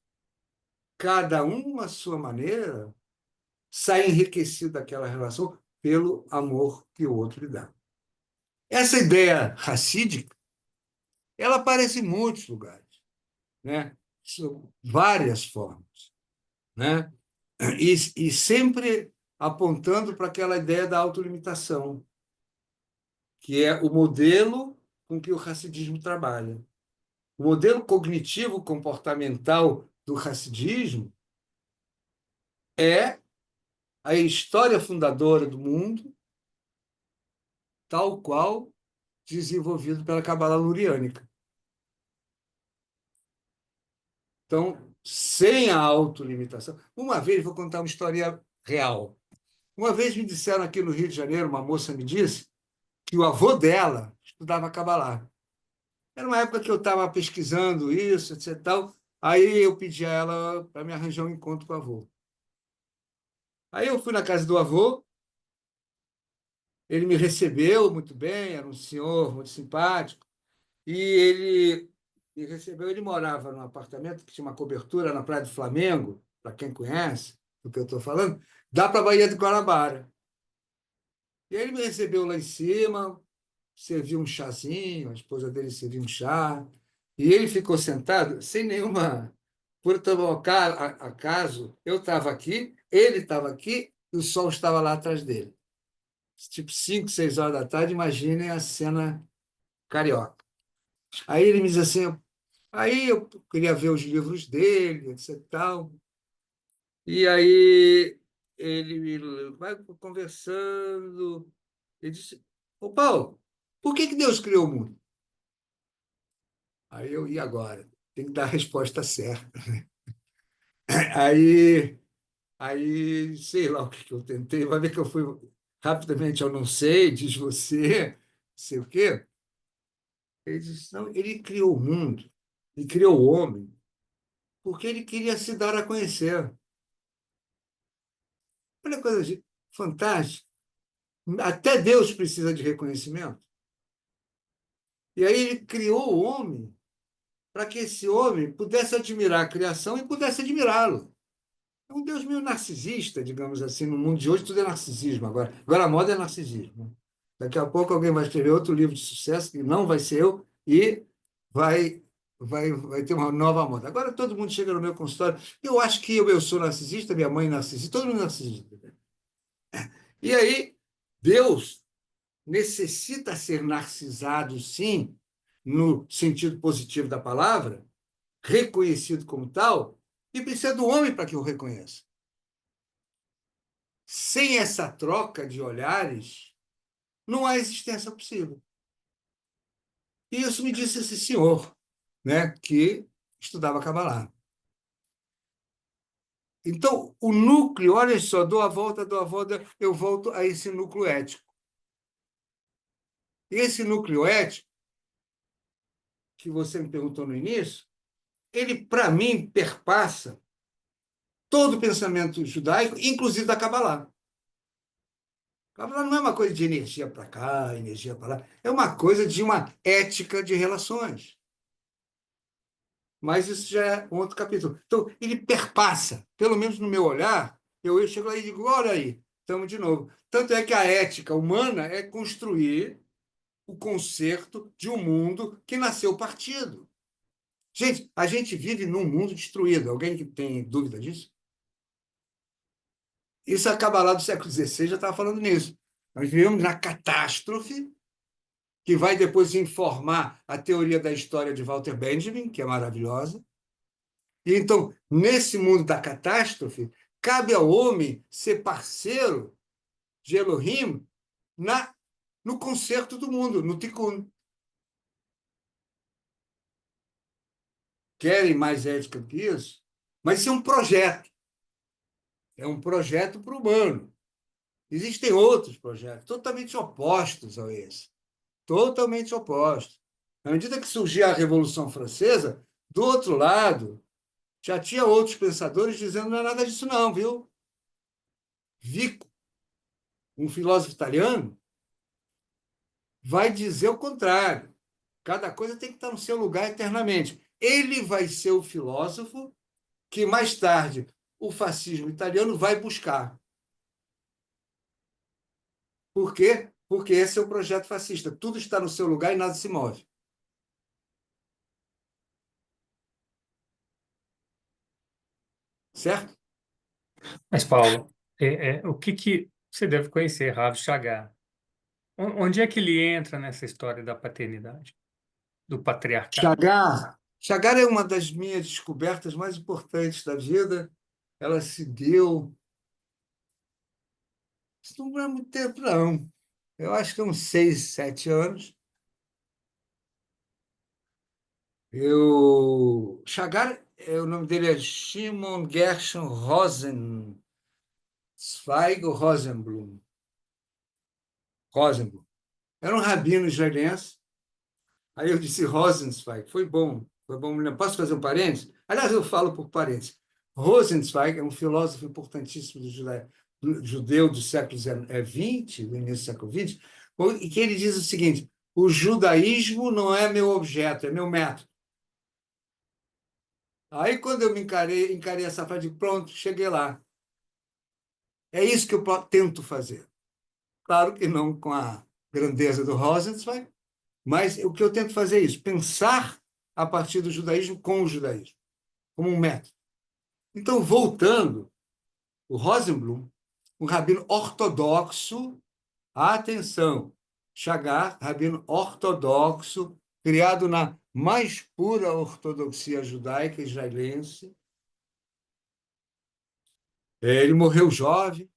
cada um à sua maneira, saem enriquecidos daquela relação pelo amor que o outro lhe dá. Essa ideia racídica, ela aparece em muitos lugares, né? Sob várias formas, né? E sempre apontando para aquela ideia da autolimitação, que é o modelo com que o racidismo trabalha. O modelo cognitivo comportamental do racidismo é a história fundadora do mundo, tal qual desenvolvido pela Cabala Luriânica. Então, sem a autolimitação. Uma vez, vou contar uma história real. Uma vez me disseram aqui no Rio de Janeiro, uma moça me disse que o avô dela estudava Kabbalah. Era uma época que eu estava pesquisando isso, etc. Tal. Aí eu pedi a ela para me arranjar um encontro com o avô. Aí eu fui na casa do avô, ele me recebeu muito bem, era um senhor muito simpático, e ele me recebeu. Ele morava num apartamento que tinha uma cobertura na Praia do Flamengo, para quem conhece do que eu estou falando, dá para a Baía de Guanabara. E aí ele me recebeu lá em cima, serviu um chazinho, a esposa dele serviu um chá, e ele ficou sentado sem nenhuma. Por acaso, eu estava aqui, ele estava aqui, e o sol estava lá atrás dele. Tipo 5, 6 horas da tarde, imaginem a cena carioca. Aí ele me diz assim, aí eu queria ver os livros dele, etc. Tal. E aí ele vai conversando, ele disse, ô Paulo, por que Deus criou o mundo? Aí eu, e agora? Tem que dar a resposta certa. Aí, aí sei lá o que eu tentei, vai ver que eu fui rapidamente, eu não sei, diz você, não sei o quê. Ele disse, não, ele criou o mundo, ele criou o homem, porque ele queria se dar a conhecer. Olha que fantástica. Até Deus precisa de reconhecimento. E aí ele criou o homem para que esse homem pudesse admirar a criação e pudesse admirá-lo. É um Deus meio narcisista, digamos assim. No mundo de hoje, tudo é narcisismo agora. Agora a moda é narcisismo. Daqui a pouco alguém vai escrever outro livro de sucesso, que não vai ser eu, e vai, vai ter uma nova moda. Agora todo mundo chega no meu consultório. Eu acho que eu sou narcisista, minha mãe é narcisista, todo mundo é narcisista. E aí, Deus necessita ser narcisado, sim, no sentido positivo da palavra, reconhecido como tal, e precisa do homem para que o reconheça. Sem essa troca de olhares, não há existência possível. E isso me disse esse senhor, né, que estudava Kabbalah. Então, o núcleo, olha só, dou a volta, eu volto a esse núcleo ético. E esse núcleo ético, que você me perguntou no início, ele, para mim, perpassa todo o pensamento judaico, inclusive da Kabbalah. Kabbalah não é uma coisa de energia para cá, energia para lá, é uma coisa de uma ética de relações. Mas isso já é um outro capítulo. Então, ele perpassa, pelo menos no meu olhar, eu chego lá e digo, olha aí, estamos de novo. Tanto é que a ética humana é construir o concerto de um mundo que nasceu partido. Gente, a gente vive num mundo destruído. Alguém que tem dúvida disso? Isso acaba lá do século XVI, já estava falando nisso. Nós vivemos na catástrofe, que vai depois informar a teoria da história de Walter Benjamin, que é maravilhosa. E então, nesse mundo da catástrofe, cabe ao homem ser parceiro de Elohim no concerto do mundo, no Tikkun. Querem mais ética que isso? Mas isso é um projeto para o humano. Existem outros projetos totalmente opostos a esse. totalmente opostos. À medida que surgia a Revolução Francesa, do outro lado, já tinha outros pensadores dizendo não é nada disso não, viu? Vico, um filósofo italiano, vai dizer o contrário. Cada coisa tem que estar no seu lugar eternamente. Ele vai ser o filósofo que, mais tarde, o fascismo italiano vai buscar. Por quê? Porque esse é o projeto fascista. Tudo está no seu lugar e nada se move. Certo? Mas, Paulo, o que que você deve conhecer Ravi Chagar? Onde é que ele entra nessa história da paternidade, do patriarcado? Chagar é uma das minhas descobertas mais importantes da vida. Ela se deu. Isso não é muito tempo, não. Eu acho que é uns 6, 7 anos. Chagar, o nome dele é Shimon Gershon Rosenzweig ou Rosenblum. Rosenblum. Era um rabino israelense. Aí eu disse Rosenzweig. Foi bom. Foi bom. Posso fazer um parênteses? Aliás, eu falo por parênteses. Rosenzweig é um filósofo importantíssimo do judeu do século XX, do início do século XX, e que ele diz o seguinte: o judaísmo não é meu objeto, é meu método. Aí, quando eu encarei essa frase, pronto, cheguei lá. É isso que eu tento fazer. Claro que não com a grandeza do Rosenzweig, mas o que eu tento fazer é isso, pensar a partir do judaísmo com o judaísmo, como um método. Então, voltando, o Rosenblum, um rabino ortodoxo, atenção, Chagar, rabino ortodoxo, criado na mais pura ortodoxia judaica israelense. Ele morreu jovem,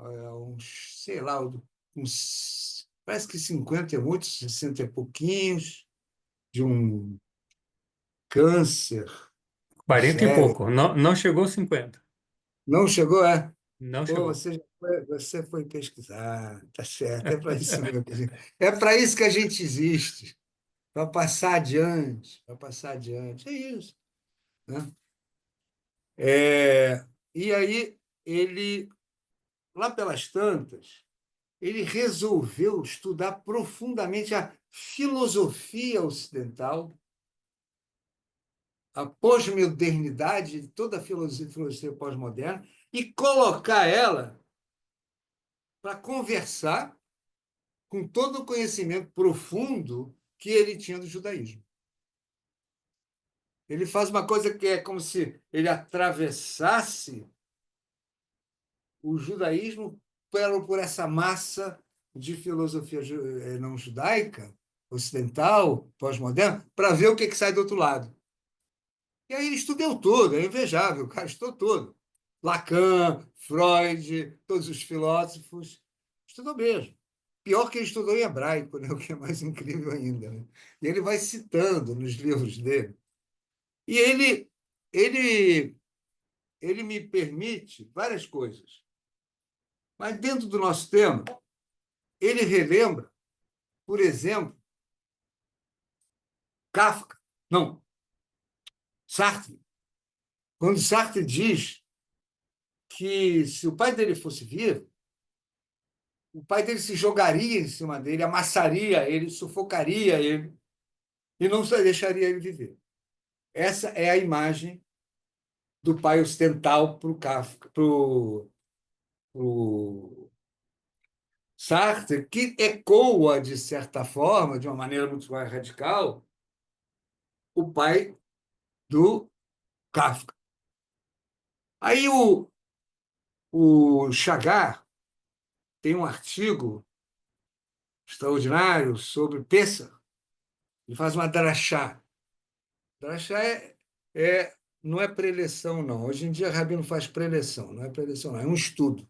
uns, sei lá, uns, parece que 50 e muitos, 60 e pouquinhos, de um câncer no 40 e cérebro. pouco, não, não chegou aos 50. Não chegou, é? Não Pô, chegou. você foi pesquisar, tá certo, é para isso mesmo. É para isso que a gente existe, para passar adiante, para passar adiante. É isso, né? E aí, ele, lá pelas tantas, ele resolveu estudar profundamente a filosofia ocidental, a pós-modernidade, toda a filosofia pós-moderna, e colocar ela para conversar com todo o conhecimento profundo que ele tinha do judaísmo. Ele faz uma coisa que é como se ele atravessasse o judaísmo por essa massa de filosofia não judaica, ocidental, pós-moderna, para ver o que sai do outro lado. E aí ele estudou tudo, é invejável, o cara estudou tudo. Lacan, Freud, todos os filósofos, estudou mesmo. Pior que ele estudou em hebraico, né? O que é mais incrível ainda. Né? E ele vai citando nos livros dele. E ele, ele me permite várias coisas. Mas dentro do nosso tema, ele relembra, por exemplo, Kafka, não, Sartre. Quando Sartre diz que se o pai dele fosse vivo, o pai dele se jogaria em cima dele, amassaria ele, sufocaria ele e não deixaria ele viver. Essa é a imagem do pai ocidental para o Kafka, para o Sartre, que ecoa, de certa forma, de uma maneira muito mais radical, o pai do Kafka. Aí o Chagar tem um artigo extraordinário sobre Pessah. Ele faz uma drachá. Drachá não é preleção, não. Hoje em dia, Rabino faz preleção. Não é preleção, não. É um estudo.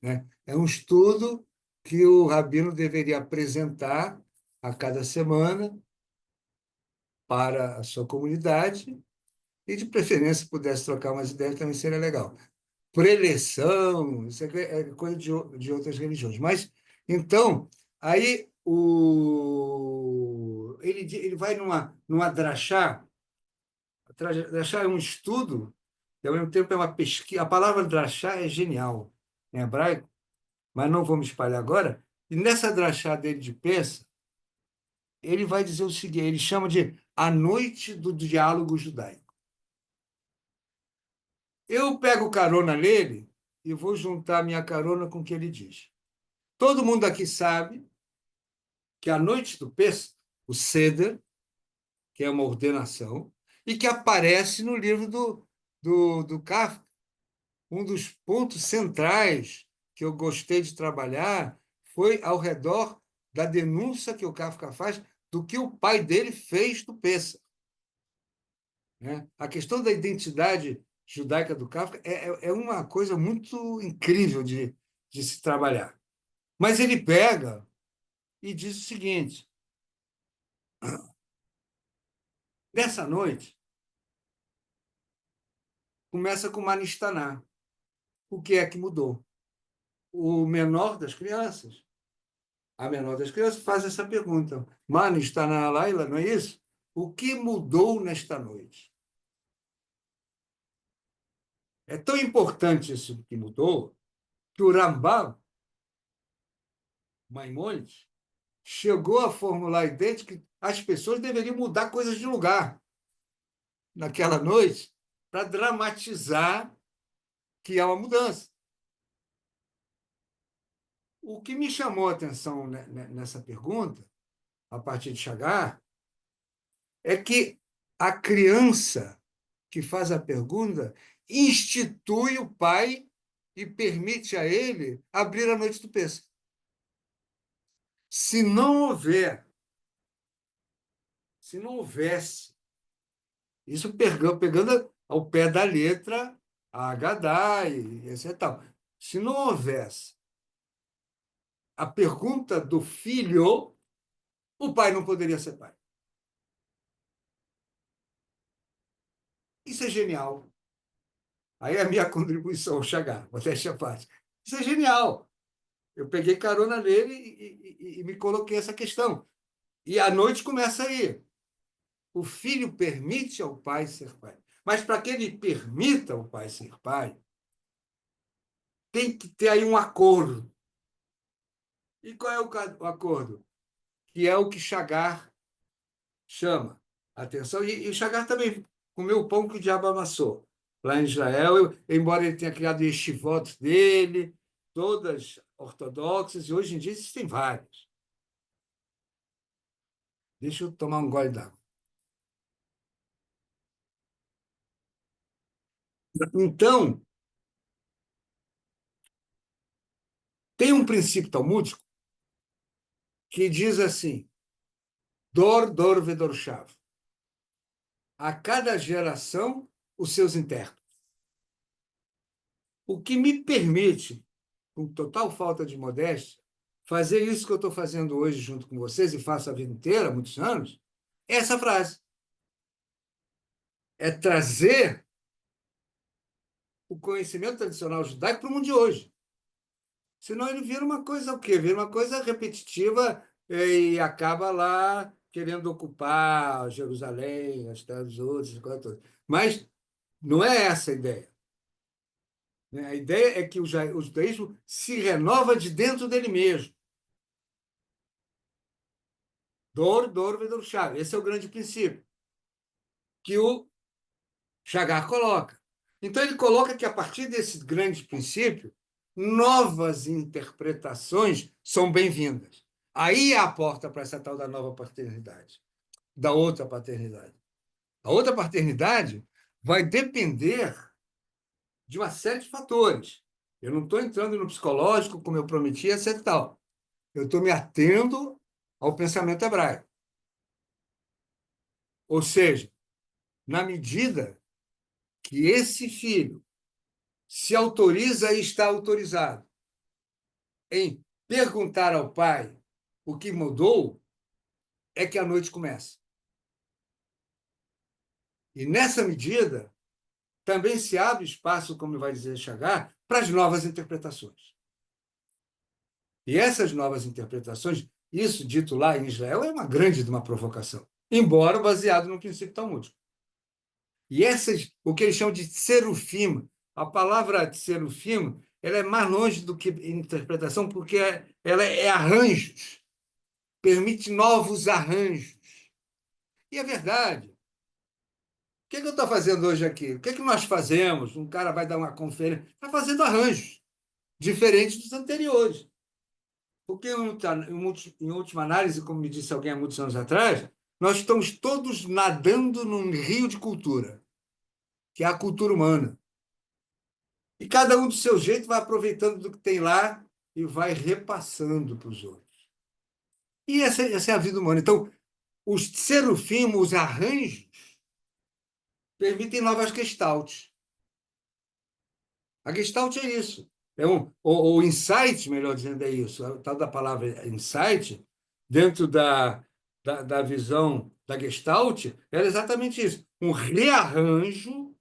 Né? É um estudo que o Rabino deveria apresentar a cada semana para a sua comunidade e, de preferência, se pudesse trocar umas ideias, também seria legal. Preleção, isso é coisa de outras religiões. Mas, então, aí ele vai numa drachá. Drachá é um estudo, e ao mesmo tempo é uma pesquisa. A palavra drachá é genial em hebraico, mas não vou me espalhar agora. E nessa drachá dele de Peça, ele vai dizer o seguinte: ele chama de a noite do diálogo judaico. Eu pego carona nele e vou juntar minha carona com o que ele diz. Todo mundo aqui sabe que a noite do Pêssego, o Seder, que é uma ordenação, e que aparece no livro do Kafka. Um dos pontos centrais que eu gostei de trabalhar foi ao redor da denúncia que o Kafka faz do que o pai dele fez do Pêssego. Né? A questão da identidade judaica do Kafka é uma coisa muito incrível de se trabalhar. Mas ele pega e diz o seguinte: nessa noite, começa com Manistaná. O que é que mudou? O menor das crianças, a menor das crianças faz essa pergunta. Manistaná Laila, não é isso? O que mudou nesta noite? É tão importante isso que mudou que o Rambam, Maimônides, chegou a formular a ideia de que as pessoas deveriam mudar coisas de lugar naquela noite para dramatizar que há uma mudança. O que me chamou a atenção nessa pergunta, a partir de Chagar, é que a criança que faz a pergunta institui o pai e permite a ele abrir a noite do pêssego. Se não houver, se não houvesse, isso pegando ao pé da letra a Haggadah e etc. Tal. Se não houvesse a pergunta do filho, o pai não poderia ser pai. Isso é genial. Aí é a minha contribuição ao Chagar, modéstia à parte. Isso é genial. Eu peguei carona nele e me coloquei essa questão. E a noite começa aí. O filho permite ao pai ser pai. Mas para que ele permita ao pai ser pai, tem que ter aí um acordo. E qual é o acordo? Que é o que Chagar chama atenção. E o Chagar também comeu o pão que o diabo amassou. Lá em Israel, embora ele tenha criado yeshivot dele, todas ortodoxas, e hoje em dia existem várias. Deixa eu tomar um gole d'água. Então, tem um princípio talmúdico que diz assim: Dor, dor, vedorshav. A cada geração, os seus intérpretes. O que me permite, com total falta de modéstia, fazer isso que eu estou fazendo hoje junto com vocês, e faço a vida inteira, há muitos anos, é essa frase. É trazer o conhecimento tradicional judaico para o mundo de hoje. Senão ele vira uma coisa o quê? Vira uma coisa repetitiva e acaba lá querendo ocupar Jerusalém, as terras dos outros, as coisas todas. Mas não é essa a ideia. A ideia é que o judaísmo se renova de dentro dele mesmo. Dor, dor, vedor, chave. Esse é o grande princípio que o Chagar coloca. Então, ele coloca que, a partir desse grande princípio, novas interpretações são bem-vindas. Aí é a porta para essa tal da nova paternidade, da outra paternidade. A outra paternidade vai depender de uma série de fatores. Eu não estou entrando no psicológico, como eu prometi, etc. Tal. Eu estou me atendo ao pensamento hebraico. Ou seja, na medida que esse filho se autoriza e está autorizado em perguntar ao pai o que mudou, é que a noite começa. E nessa medida, também se abre espaço, como vai dizer Chagar, para as novas interpretações. E essas novas interpretações Isso dito lá em Israel é uma grande de uma provocação, embora baseado no princípio talmúdico. E essas, o que eles chamam de serufim, a palavra serufim, ela é mais longe do que interpretação, porque ela é arranjos, permite novos arranjos. E é verdade. O que é que eu estou fazendo hoje aqui? O que é que nós fazemos? Um cara vai dar uma conferência, está fazendo arranjos diferentes dos anteriores. Porque, em última análise, como me disse alguém há muitos anos atrás, nós estamos todos nadando num rio de cultura, que é a cultura humana. E cada um do seu jeito vai aproveitando do que tem lá e vai repassando para os outros. E essa é a vida humana. Então, os serufim, os arranjos, permitem novas gestaltes. A gestalt é isso. O insight, melhor dizendo, é isso. A tal da palavra insight, dentro da visão da gestalt, era exatamente isso. Um rearranjo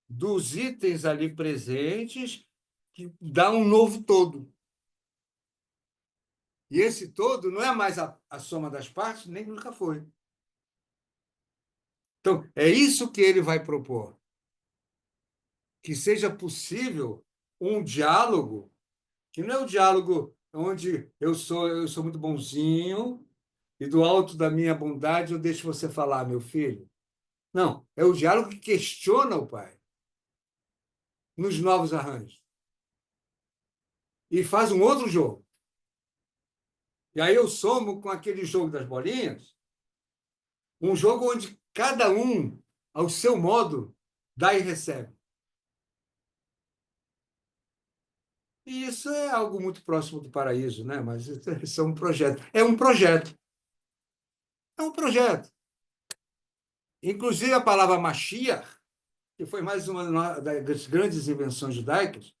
dos itens ali presentes que dá um novo todo. E esse todo não é mais a soma das partes, nem nunca foi. Então, é isso que ele vai propor. Que seja possível um diálogo, que não é o diálogo onde eu sou muito bonzinho e do alto da minha bondade eu deixo você falar, meu filho. Não, é o diálogo que questiona o pai nos novos arranjos e faz um outro jogo. E aí eu somo com aquele jogo das bolinhas, um jogo onde cada um, ao seu modo, dá e recebe. E isso é algo muito próximo do paraíso, né? Mas isso é um projeto. É um projeto. É um projeto. Inclusive, a palavra Mashiach, que foi mais uma das grandes invenções judaicas,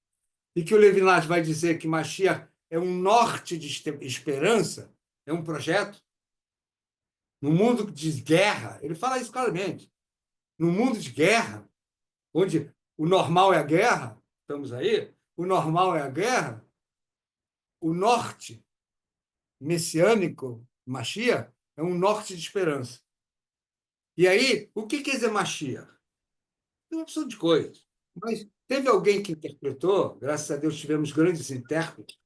e que o Levinas vai dizer que Mashiach é um norte de esperança, é um projeto. No mundo de guerra, ele fala isso claramente. No mundo de guerra, onde o normal é a guerra, estamos aí, o normal é a guerra, o norte messiânico, Mashiach, é um norte de esperança. E aí, o que quer dizer Mashiach? Tem uma opção de coisas. Mas teve alguém que interpretou, graças a Deus tivemos grandes intérpretes,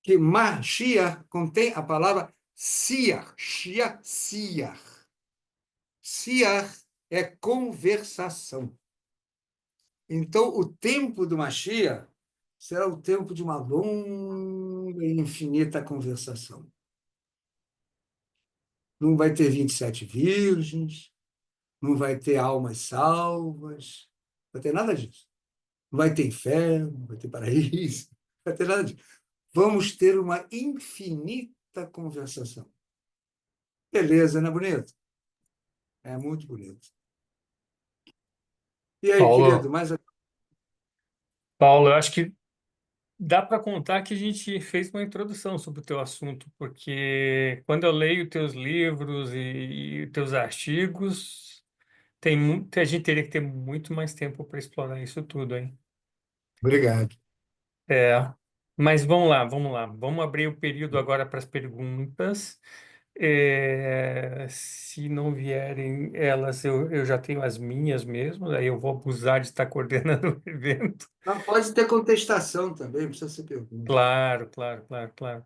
que Mashiach contém a palavra siach, shia, siach. Siach é conversação. Então, o tempo do Mashiach será o tempo de uma longa e infinita conversação. Não vai ter 27 virgens, não vai ter almas salvas, não vai ter nada disso. Não vai ter inferno, não vai ter paraíso, não vai ter nada disso. Vamos ter uma infinita conversação. Beleza, não é bonito? É muito bonito. E aí, querido, Paulo, mais Paulo, eu acho que dá para contar que a gente fez uma introdução sobre o teu assunto, porque quando eu leio teus livros e teus artigos, a gente teria que ter muito mais tempo para explorar isso tudo, hein? obrigado. É, mas vamos lá, vamos lá. Vamos abrir o período agora para as perguntas. Se não vierem elas, eu já tenho as minhas mesmo, aí eu vou abusar de estar coordenando o evento. Não, pode ter contestação também, não precisa ser pergunta. Claro, claro, claro, claro.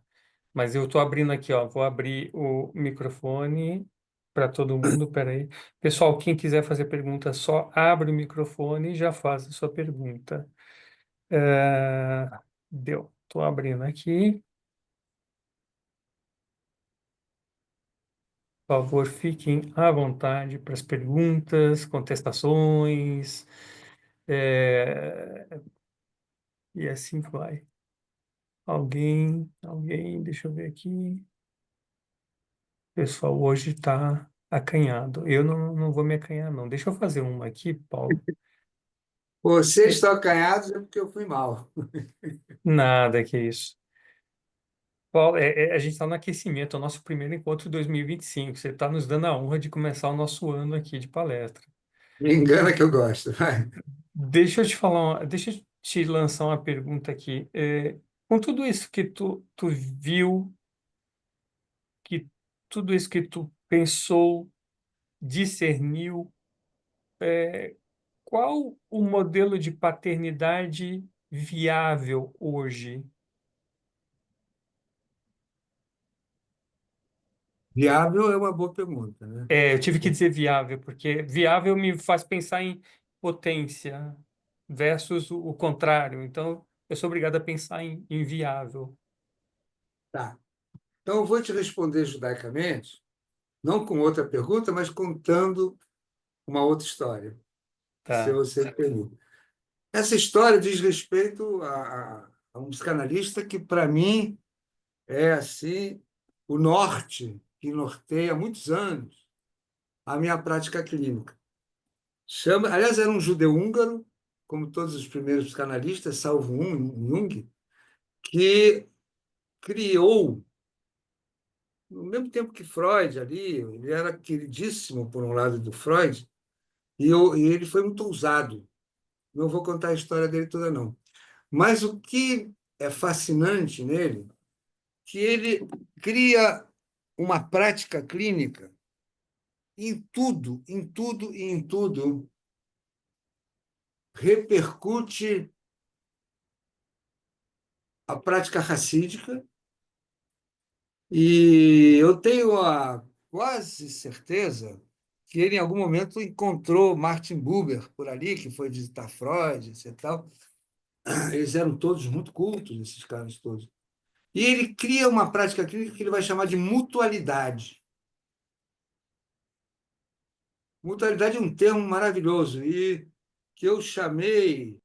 Mas eu estou abrindo aqui, ó. Vou abrir o microfone para todo mundo. Peraí. Pessoal, quem quiser fazer pergunta, só abre o microfone e já faz a sua pergunta. É, deu. Estou abrindo aqui. Por favor, fiquem à vontade para as perguntas, contestações, é, e assim vai. Alguém, deixa eu ver aqui. O pessoal hoje está acanhado. Eu não vou me acanhar, não. Deixa eu fazer uma aqui, Paulo. Vocês É, estão acanhados é porque eu fui mal. nada que isso. Paulo, a gente está no aquecimento, é o nosso primeiro encontro de 2025. Você está nos dando a honra de começar o nosso ano aqui de palestra. Me engana que eu gosto. Vai. Deixa eu te falar, deixa eu te lançar uma pergunta aqui. Com tudo isso que tu viu tudo isso que tu pensou, discerniu, qual o modelo de paternidade viável hoje? Viável é uma boa pergunta, né? Eu tive que dizer viável, porque viável me faz pensar em potência versus o contrário. Então, eu sou obrigado a pensar em viável. Tá. Então, eu vou te responder judaicamente, não com outra pergunta, mas contando uma outra história, se Tá. você me permite. Essa história diz respeito a um psicanalista que, para mim, é assim o norte que norteia há muitos anos a minha prática clínica. Aliás, era um judeu húngaro, como todos os primeiros psicanalistas, salvo um, Jung, que criou, no mesmo tempo que Freud ali, ele era queridíssimo por um lado do Freud, e ele foi muito ousado. Não vou contar a história dele toda, não. Mas o que é fascinante nele, que ele cria uma prática clínica em tudo e em tudo repercute a prática racídica, e eu tenho a quase certeza que ele, em algum momento, encontrou Martin Buber por ali, que foi visitar Freud, etc. Tal. Eles eram todos muito cultos, esses caras todos. E ele cria uma prática clínica que ele vai chamar de mutualidade. Mutualidade é um termo maravilhoso e que eu chamei.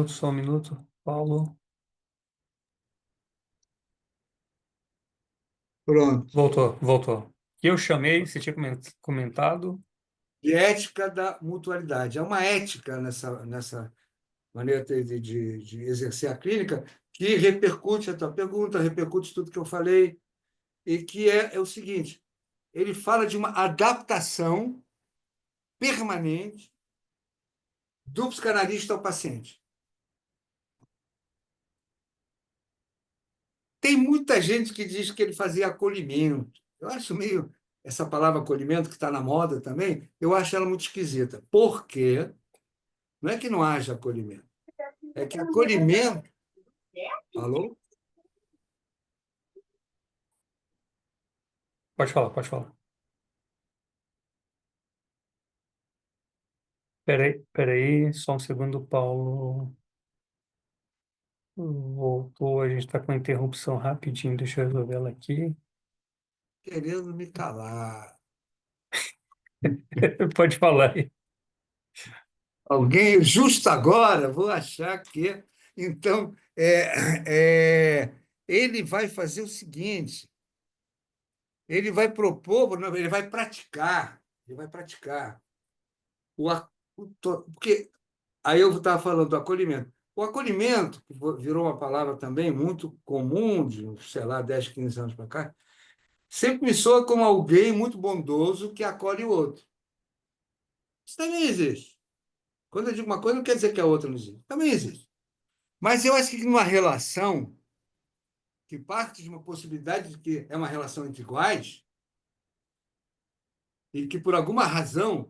Só um minuto, Paulo. Pronto. Voltou. Que eu chamei, você tinha comentado. De ética da mutualidade. É uma ética nessa maneira de exercer a clínica que repercute a tua pergunta, repercute tudo que eu falei, e que é o seguinte: ele fala de uma adaptação permanente do psicanalista ao paciente. Tem muita gente que diz que ele fazia acolhimento. Eu acho meio essa palavra acolhimento, que está na moda também, eu acho ela muito esquisita. Por quê? Não é que não haja acolhimento, é que acolhimento. Alô? Pode falar, pode falar. Peraí, só um segundo, Paulo. Voltou, a gente está com uma interrupção rapidinho, deixa eu resolver ela aqui. Querendo me calar. Pode falar aí. Alguém, justo agora, vou achar que. Então, ele vai fazer o seguinte: ele vai propor, não, ele vai praticar, ele vai praticar. Porque aí eu estava falando do acolhimento. O acolhimento, que virou uma palavra também muito comum, de, sei lá, 10, 15 anos para cá, sempre me soa como alguém muito bondoso que acolhe o outro. Isso também existe. Quando eu digo uma coisa, não quer dizer que a outra não existe. Também existe. Mas eu acho que numa relação que parte de uma possibilidade de que é uma relação entre iguais, e que por alguma razão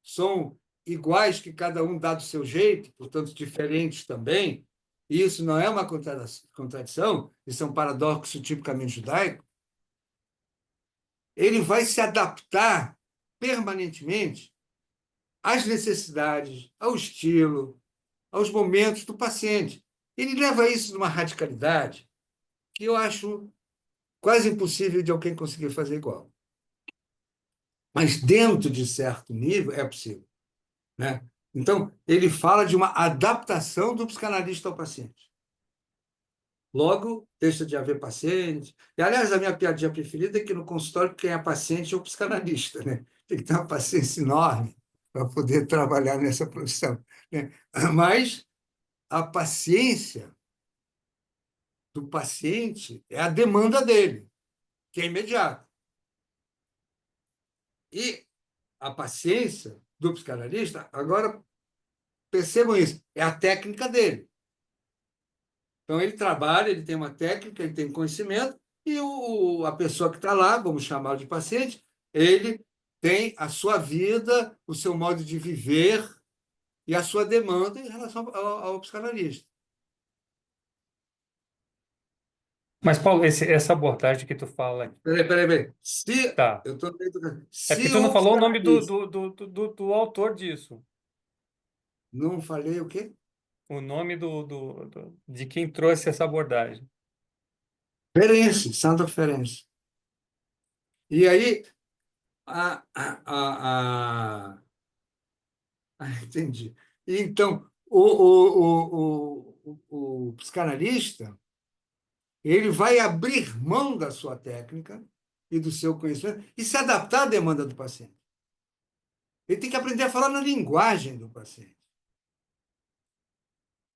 são iguais, que cada um dá do seu jeito, portanto diferentes também, e isso não é uma contradição, isso é um paradoxo tipicamente judaico, ele vai se adaptar permanentemente às necessidades, ao estilo, aos momentos do paciente. Ele leva isso numa radicalidade que eu acho quase impossível de alguém conseguir fazer igual. Mas dentro de certo nível é possível, né? Então, ele fala de uma adaptação do psicanalista ao paciente. Logo, deixa de haver paciente. E, aliás, a minha piadinha preferida é que no consultório quem é paciente é o psicanalista, né? Tem que ter uma paciência enorme para poder trabalhar nessa profissão, né? Mas a paciência do paciente é a demanda dele, que é imediata. E a paciência do psicanalista, agora percebam isso, é a técnica dele. Então, ele trabalha, ele tem uma técnica, ele tem conhecimento, e a pessoa que está lá, vamos chamá-lo de paciente, ele tem a sua vida, o seu modo de viver e a sua demanda em relação ao psicanalista. Mas, Paulo, essa abordagem que tu fala aqui, Peraí. Se tá. eu estou É porque se tu não o falou o nome psicanalista do autor disso. não falei o quê? O nome de quem trouxe essa abordagem. Ferenc, Santo Ferenc. E aí, a, a, entendi. Então, o psicanalista ele vai abrir mão da sua técnica e do seu conhecimento e se adaptar à demanda do paciente. Ele tem que aprender a falar na linguagem do paciente.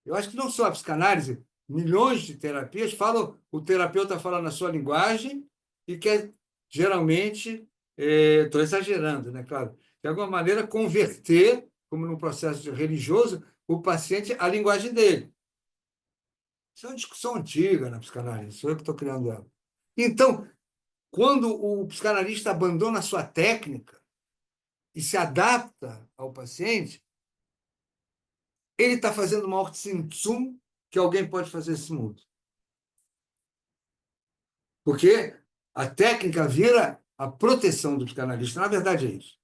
Eu acho que não só a psicanálise, milhões de terapias falam, o terapeuta fala na sua linguagem e quer, geralmente, estou exagerando, né, claro, de alguma maneira converter, como num processo religioso, o paciente à linguagem dele. Isso é uma discussão antiga na psicanálise, sou eu que estou criando ela. Então, quando o psicanalista abandona a sua técnica e se adapta ao paciente, ele está fazendo o maior tsum que alguém pode fazer nesse mundo. Porque a técnica vira a proteção do psicanalista. Na verdade, é isso.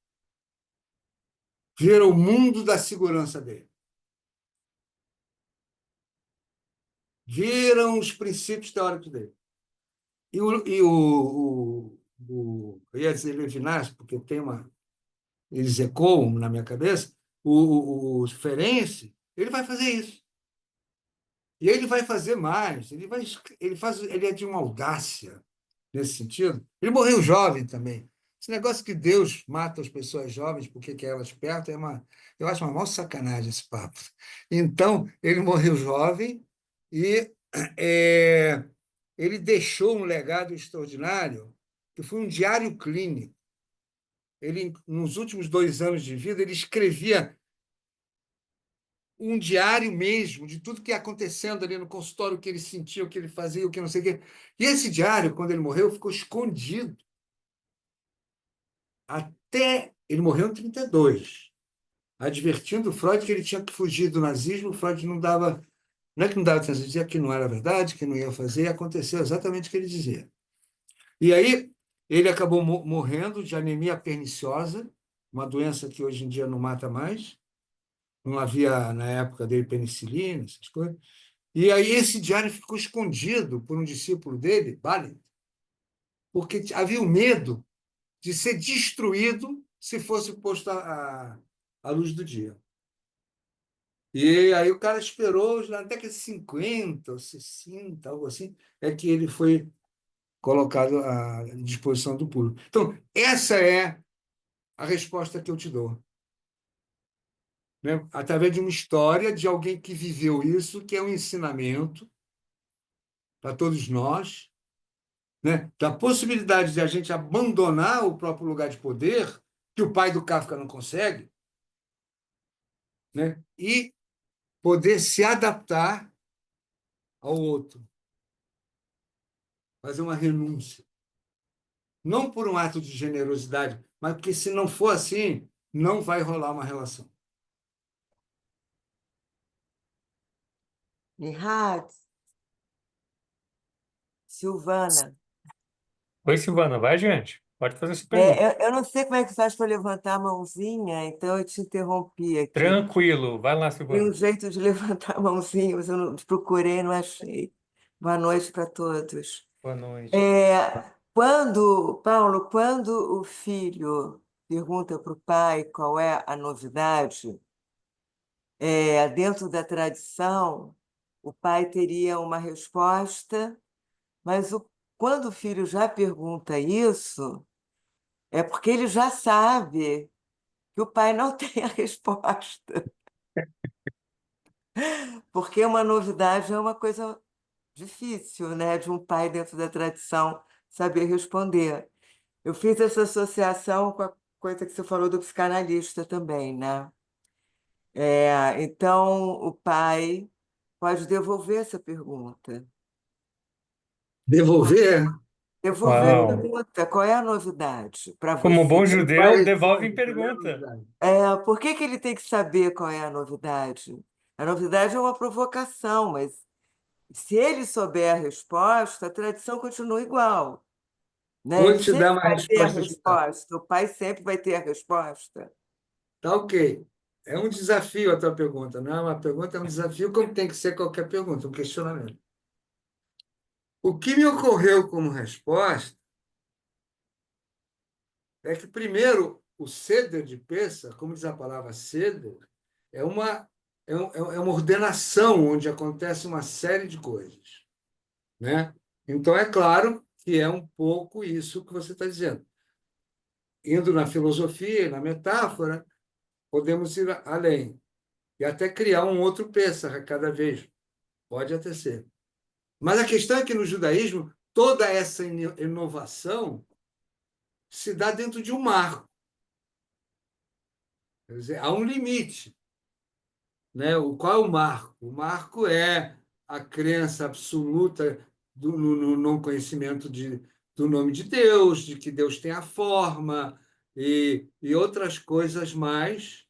Vira o mundo da segurança dele. Viram os princípios teóricos dele. Eu ia dizer Levinas, porque tem uma. Eles ecoam na minha cabeça. O Ferenczi, ele vai fazer isso. E ele vai fazer mais. Ele é de uma audácia nesse sentido. Ele morreu jovem também. Esse negócio que Deus mata as pessoas jovens porque quer elas perto eu acho uma maior sacanagem esse papo. Então, ele morreu jovem e é, ele deixou um legado extraordinário, que foi um diário clínico. Ele, nos últimos 2 anos de vida, ele escrevia um diário mesmo de tudo que ia acontecendo ali no consultório, o que ele sentia, o que ele fazia, o que não sei o quê. E esse diário, quando ele morreu, ficou escondido até ele morreu em 32, advertindo Freud que ele tinha que fugir do nazismo. Freud não dava, não é que não dava, dizia que não era verdade, que não ia fazer, e aconteceu exatamente o que ele dizia. E aí ele acabou morrendo de anemia perniciosa, uma doença que hoje em dia não mata mais. Não havia, na época dele, penicilina, essas coisas. E aí esse diário ficou escondido por um discípulo dele, Balint, porque havia o medo de ser destruído se fosse posto à luz do dia. E aí o cara esperou, na década de 50 ou 60, algo assim, é que ele foi colocado à disposição do público. Então, essa é a resposta que eu te dou, né? Através de uma história de alguém que viveu isso, que é um ensinamento para todos nós, né? Da possibilidade de a gente abandonar o próprio lugar de poder, que o pai do Kafka não consegue, né? E poder se adaptar ao outro, fazer uma renúncia. Não por um ato de generosidade, mas porque se não for assim, não vai rolar uma relação. Nihat, Silvana, Oi, Silvana, vai adiante. Pode fazer essa pergunta. eu não sei como é que faz para levantar a mãozinha, então eu te interrompi aqui. Tranquilo, vai lá, Tem um Silvana. jeito de levantar a mãozinha, mas eu não, procurei, não achei. Boa noite para todos. Boa noite. Quando o filho pergunta para o pai qual é a novidade, dentro da tradição, o pai teria uma resposta, mas quando o filho já pergunta isso, é porque ele já sabe que o pai não tem a resposta, porque uma novidade é uma coisa difícil, né, de um pai dentro da tradição saber responder. Eu fiz essa associação coisa que você falou do psicanalista também, né? Então, o pai pode devolver essa pergunta. Devolver? Devolver a Uau! pergunta, qual é a novidade para Como você? bom O judeu, pai devolve em responde, qual é a pergunta. novidade? Por que que ele tem que saber qual é a novidade? A novidade é uma provocação, mas se ele souber a resposta, a tradição continua igual, né? Vou E te se ele dar uma saber a resposta final. resposta, o pai sempre vai ter a resposta. Tá ok. É um desafio a tua pergunta, não é uma pergunta, é um desafio, como tem que ser qualquer pergunta, um questionamento. O que me ocorreu como resposta é que, primeiro, o ceder de Peça, como diz a palavra ceder, é é uma ordenação onde acontece uma série de coisas, né? Então, é claro que é um pouco isso que você está dizendo. Indo na filosofia, na metáfora, podemos ir além e até criar um outro Pêssar cada vez. Pode até ser. Mas a questão é que no judaísmo, toda essa inovação se dá dentro de um marco. Quer dizer, há um limite, né? Qual é o marco? O marco é a crença absoluta no não conhecimento do nome de Deus, de que Deus tem a forma e outras coisas mais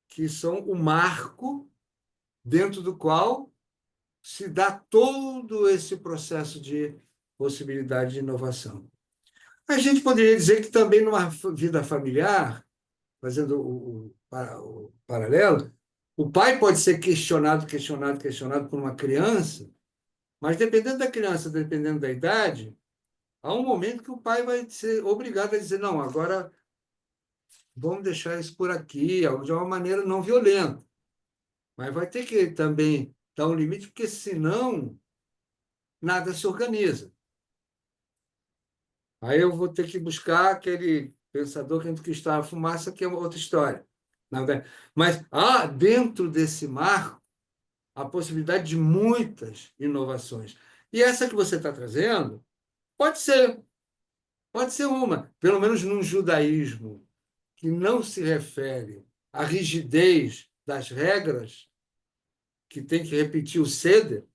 que são o marco dentro do qual se dá todo esse processo de possibilidade de inovação. A gente poderia dizer que também numa vida familiar, fazendo o paralelo, o pai pode ser questionado por uma criança, mas dependendo da criança, dependendo da idade, há um momento que o pai vai ser obrigado a dizer, não, agora vamos deixar isso por aqui, de uma maneira não violenta. Mas vai ter que também dar um limite, porque senão nada se organiza. Aí eu vou ter que buscar aquele pensador que está a fumaça, que é outra história. Mas há dentro desse marco a possibilidade de muitas inovações. E essa que você está trazendo pode ser uma, pelo menos num judaísmo que não se refere à rigidez das regras, que tem que repetir o Seder,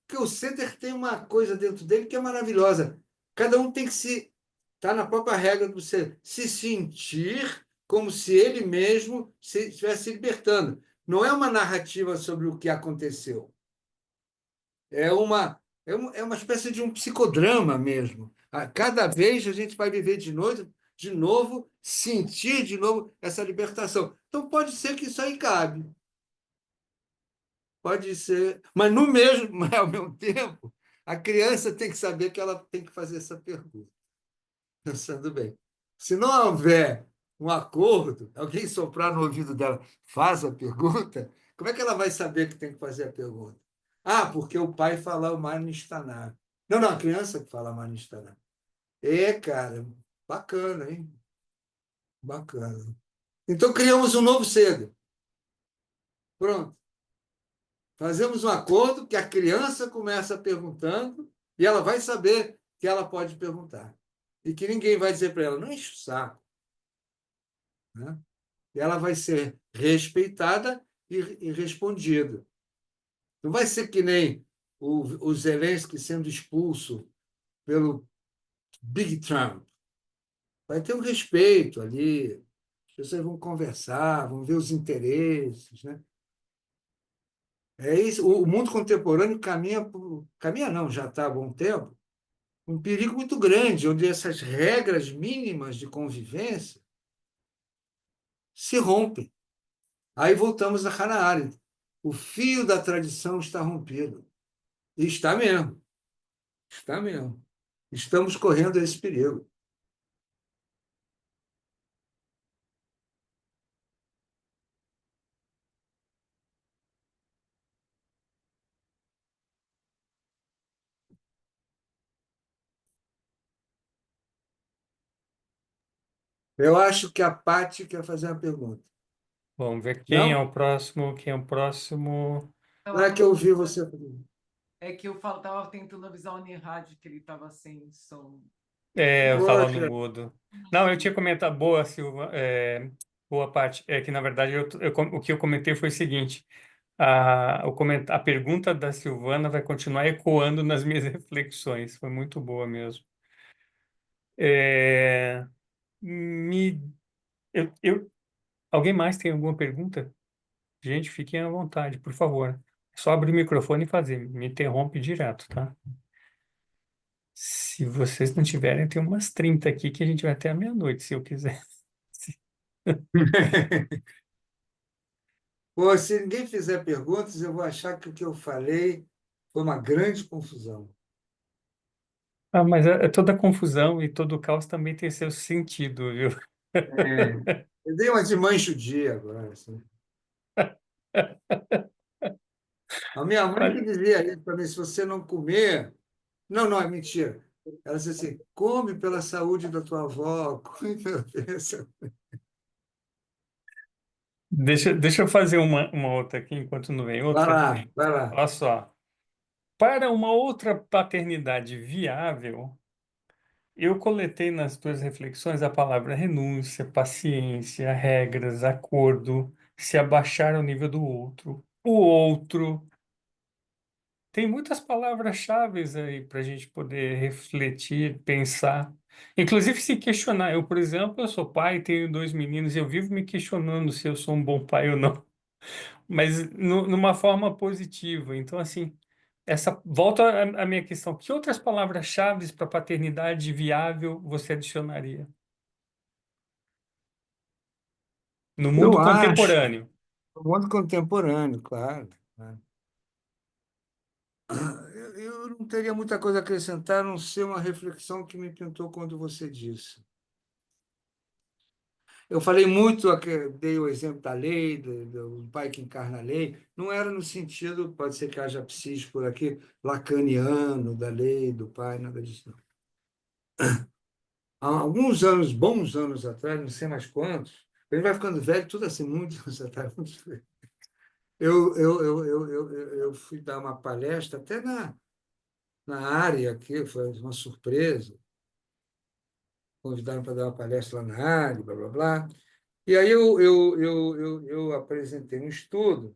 porque o Seder tem uma coisa dentro dele que é maravilhosa. Cada um tem que se estar na própria regra do Seder, se sentir como se ele mesmo estivesse se libertando. Não é uma narrativa sobre o que aconteceu. É uma espécie de um psicodrama mesmo. A cada vez a gente vai viver de novo, sentir de novo essa libertação. Então pode ser que isso aí cabe. Pode ser, mas no mesmo, mas ao mesmo tempo, a criança tem que saber que ela tem que fazer essa pergunta, pensando bem. Se não houver um acordo, alguém soprar no ouvido dela, faz a pergunta, como é que ela vai saber que tem que fazer a pergunta? Ah, porque o pai fala o Manistaná. Não, não, a criança que fala Manistaná. Cara, bacana, hein? Bacana. Então criamos um novo cedo. Pronto. Fazemos um acordo que a criança começa perguntando e ela vai saber que ela pode perguntar. E que ninguém vai dizer para ela, não enche o saco. Né? E ela vai ser respeitada e respondida. Não vai ser que nem o Zelensky sendo expulso pelo Big Trump. Vai ter um respeito ali. As pessoas vão conversar, vão ver os interesses. Né? É isso. O mundo contemporâneo caminha não, já está há bom tempo, um perigo muito grande, onde essas regras mínimas de convivência se rompem. Aí voltamos a Hannah Arendt. O fio da tradição está rompido. E está mesmo. Está mesmo. Estamos correndo esse perigo. Eu acho que a Paty quer fazer uma pergunta. Vamos ver quem é Não? o próximo, quem é o próximo. Não é que eu ouvi você fazer. É que eu estava tentando avisar o Nirad que ele estava sem som. Eu estava no Poxa, mudo. Não, eu tinha comentado, boa, Silva, boa parte. É que, na verdade, o que eu comentei foi o seguinte: a pergunta da Silvana vai continuar ecoando nas minhas reflexões. Foi muito boa mesmo. É, me, alguém mais tem alguma pergunta? Gente, fiquem à vontade, por favor. É só abrir o microfone e fazer. Me interrompe direto, tá? Se vocês não tiverem, tem umas 30 aqui que a gente vai até a meia-noite, se eu quiser. pô, se ninguém fizer perguntas, eu vou achar que o que eu falei foi uma grande confusão. Mas toda confusão e todo caos também tem seu sentido, viu? É. Eu dei uma de mancho dia agora. Assim. A minha mãe que Olha, dizia isso para mim, se você não comer... Não, não, é mentira. Ela dizia assim, come pela saúde da tua avó, come pela... deixa eu fazer uma outra aqui enquanto não vem Vai outra. lá, vai lá. Olha só. Para uma outra paternidade viável, eu coletei nas tuas reflexões a palavra renúncia, paciência, regras, acordo, se abaixar ao nível do outro, o outro. Tem muitas palavras-chave aí para a gente poder refletir, pensar, inclusive se questionar. Eu, por exemplo, eu sou pai, tenho dois meninos, e eu vivo me questionando se eu sou um bom pai ou não, mas numa forma positiva. Então, assim, volta à minha questão: que outras palavras-chave para paternidade viável você adicionaria no Eu mundo acho, contemporâneo? no mundo contemporâneo, claro. Né? Eu não teria muita coisa a acrescentar, a não ser uma reflexão que me pintou quando você disse. Eu falei muito, dei o exemplo da lei, do pai que encarna a lei, não era no sentido, pode ser que haja psis por aqui, lacaniano, da lei, do pai, nada disso. Não. Há alguns anos, bons anos atrás, não sei mais quantos, ele vai ficando velho, tudo assim, muitos anos atrás, eu fui dar uma palestra, até na área aqui, foi uma surpresa, convidaram para dar uma palestra lá na área, blá, blá, blá. E aí eu apresentei um estudo,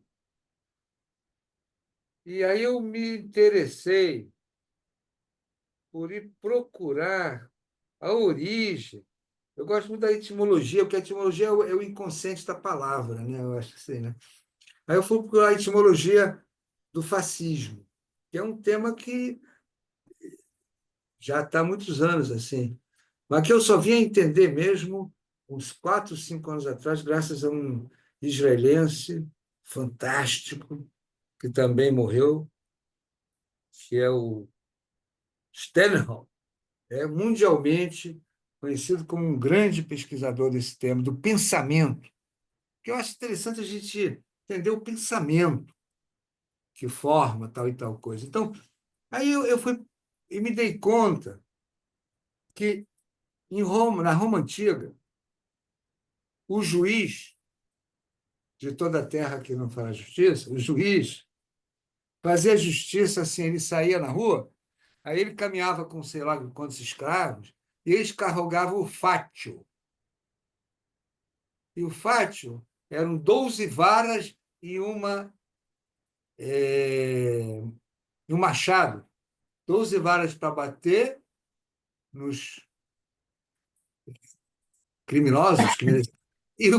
e aí eu me interessei por ir procurar a origem. Eu gosto muito da etimologia, porque a etimologia é o inconsciente da palavra, né? Eu acho assim, né? Aí eu fui procurar a etimologia do fascismo, que é um tema que já está há muitos anos assim, mas que eu só vim a entender mesmo uns 4, 5 anos atrás, graças a um israelense fantástico, que também morreu, que é o Sternhal, é mundialmente conhecido como um grande pesquisador desse tema, do pensamento, que eu acho interessante a gente entender o pensamento que forma tal e tal coisa. Então, aí eu fui e me dei conta que em Roma, na Roma antiga, o juiz de toda a terra que não faz justiça, o juiz fazia justiça assim, ele saía na rua, aí ele caminhava com sei lá quantos escravos, e eles carregavam o fátio. E o fátio eram 12 varas e um machado. 12 varas para bater nos criminosos, e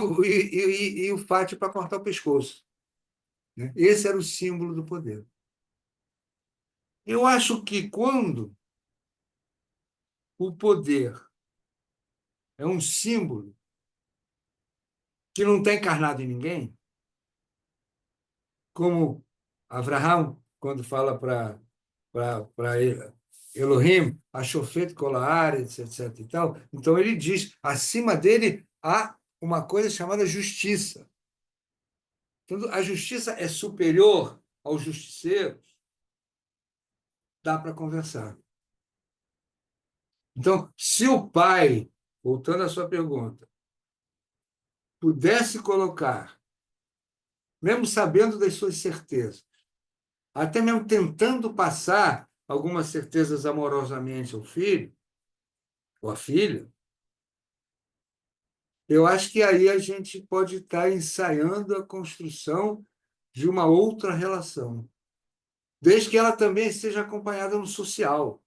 o fátio para cortar o pescoço. Né? Esse era o símbolo do poder. Eu acho que quando o poder é um símbolo que não está encarnado em ninguém, como Abraham, quando fala para Elohim, Ashofet Kol Haaretz, etc. E tal, então ele diz, acima dele há uma coisa chamada justiça. Quando a justiça é superior aos justiceiros, dá para conversar. Então, se o pai, voltando à sua pergunta, pudesse colocar, mesmo sabendo das suas certezas, até mesmo tentando passar algumas certezas amorosamente ao filho, ou a filha, eu acho que aí a gente pode estar ensaiando a construção de uma outra relação, desde que ela também seja acompanhada no social.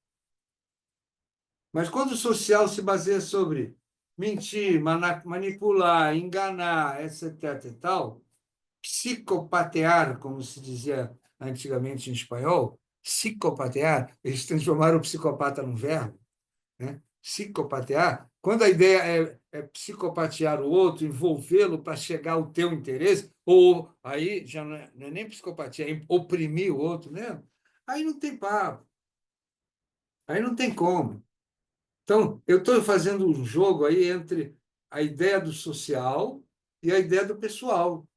Mas quando o social se baseia sobre mentir, manipular, enganar, etc. e tal, psicopatear, como se dizia antigamente em espanhol, psicopatear, eles transformaram o psicopata num verbo, né? Psicopatear, quando a ideia é psicopatear o outro, envolvê-lo para chegar ao teu interesse, ou aí já não é nem psicopatia, é oprimir o outro, né? Aí não tem papo, aí não tem como. Então, eu estou fazendo um jogo aí entre a ideia do social e a ideia do pessoal.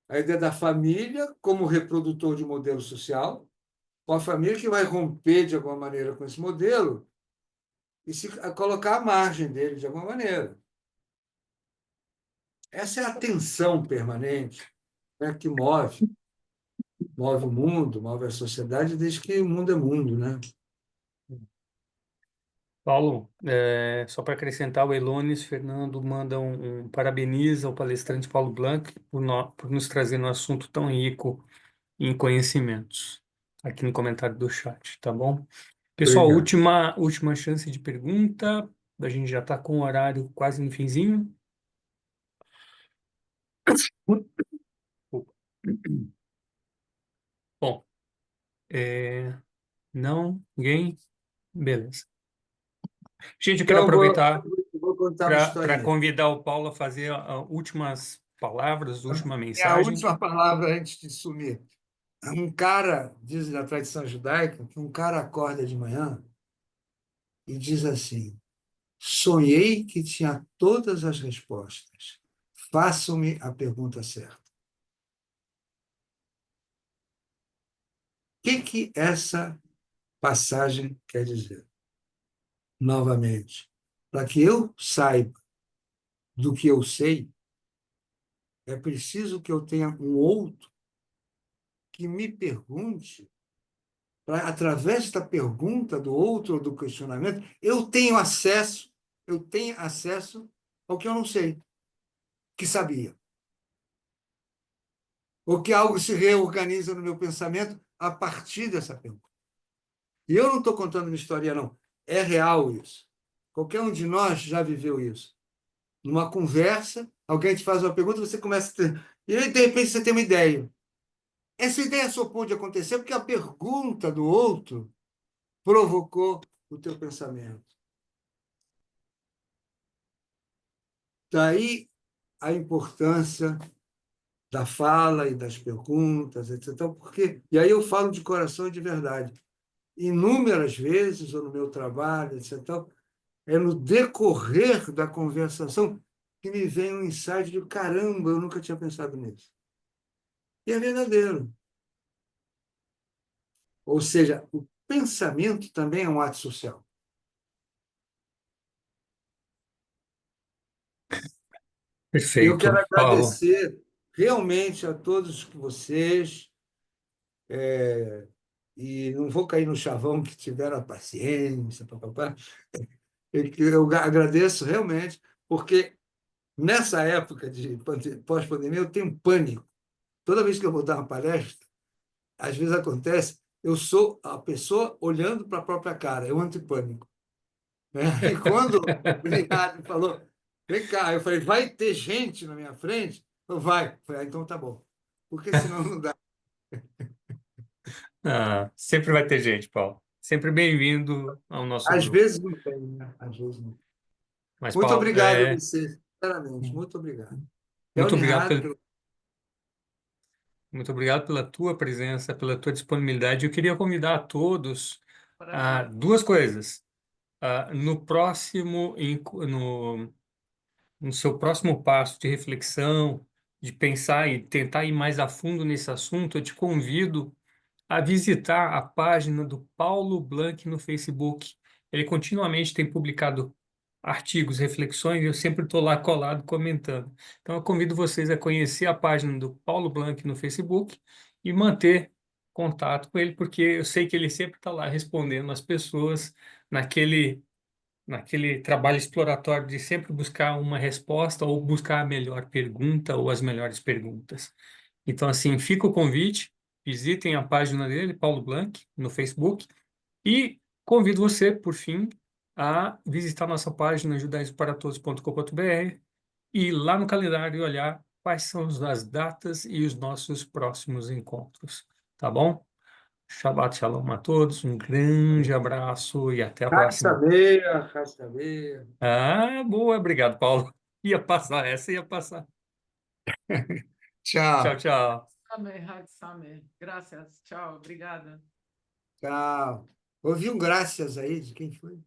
A ideia da família como reprodutor de modelo social, ou a família que vai romper de alguma maneira com esse modelo e se colocar à margem dele de alguma maneira. Essa é a tensão permanente, né, que move o mundo, move a sociedade desde que o mundo é mundo, né? Paulo, só para acrescentar, o Elones Fernando manda parabeniza o palestrante Paulo Blanc por nos trazer um assunto tão rico em conhecimentos, aqui no comentário do chat, tá bom? Pessoal, Obrigado. última chance de pergunta, a gente já está com o horário quase no finzinho. Opa. Bom, não, ninguém? Beleza. Gente, eu quero Então, aproveitar vou contar uma para historinha. convidar o Paulo a fazer últimas palavras, última É a mensagem. última palavra antes de sumir. Um cara, diz na tradição judaica, que um cara acorda de manhã e diz assim: sonhei que tinha todas as respostas. Façam-me a pergunta certa. O que essa passagem quer dizer? Novamente, para que eu saiba do que eu sei, é preciso que eu tenha um outro que me pergunte, para, através da pergunta do outro ou do questionamento, eu tenho acesso ao que eu não sei, que sabia. Ou que algo se reorganiza no meu pensamento a partir dessa pergunta. E eu não estou contando uma história, não. É real isso. Qualquer um de nós já viveu isso. Numa conversa, alguém te faz uma pergunta, você começa a ter... E aí, de repente, você tem uma ideia. Essa ideia só pôde acontecer porque a pergunta do outro provocou o teu pensamento. Daí a importância da fala e das perguntas, etc. Porque, e aí eu falo de coração e de verdade. Inúmeras vezes, ou no meu trabalho, etc., é no decorrer da conversação que me vem um insight de caramba, eu nunca tinha pensado nisso. E é verdadeiro. Ou seja, o pensamento também é um ato social. Eu quero Perfeito, Paulo. agradecer realmente a todos vocês, e não vou cair no chavão que tiveram a paciência, papapá. Eu agradeço realmente, porque nessa época de pós-pandemia eu tenho pânico. Toda vez que eu vou dar uma palestra, às vezes acontece, eu sou a pessoa olhando para a própria cara, é um antipânico. Né? E quando o Linhares falou, vem cá, eu falei, vai ter gente na minha frente? Eu, vai. Eu falei, então tá bom. Porque senão não dá. Sempre vai ter gente, Paulo. Sempre bem-vindo ao nosso Às grupo. vezes não tem, né? Às vezes não. Mas, Muito Paulo, obrigado a você, sinceramente, muito obrigado. É o muito obrigado Linhares, muito obrigado pela tua presença, pela tua disponibilidade. Eu queria convidar a todos a duas coisas. No próximo, no seu próximo passo de reflexão, de pensar e tentar ir mais a fundo nesse assunto, eu te convido a visitar a página do Paulo Blanc no Facebook. Ele continuamente tem publicado artigos, reflexões, e eu sempre estou lá colado comentando. Então, eu convido vocês a conhecer a página do Paulo Blanc no Facebook e manter contato com ele, porque eu sei que ele sempre está lá respondendo as pessoas naquele naquele trabalho exploratório de sempre buscar uma resposta ou buscar a melhor pergunta ou as melhores perguntas. Então, assim, fica o convite, visitem a página dele, Paulo Blanc, no Facebook, e convido você, por fim, a visitar nossa página judaismoparatodos.com.br e ir lá no calendário e olhar quais são as datas e os nossos próximos encontros. Tá bom? Shabbat Shalom a todos, um grande abraço e até a próxima. Saber. Ah, boa, obrigado, Paulo. Ia passar essa, ia passar. Tchau, Tchau, tchau. Samer, Hag Samer. Graças. Tchau. Obrigada. tchau. Ouvi um graças aí de quem foi?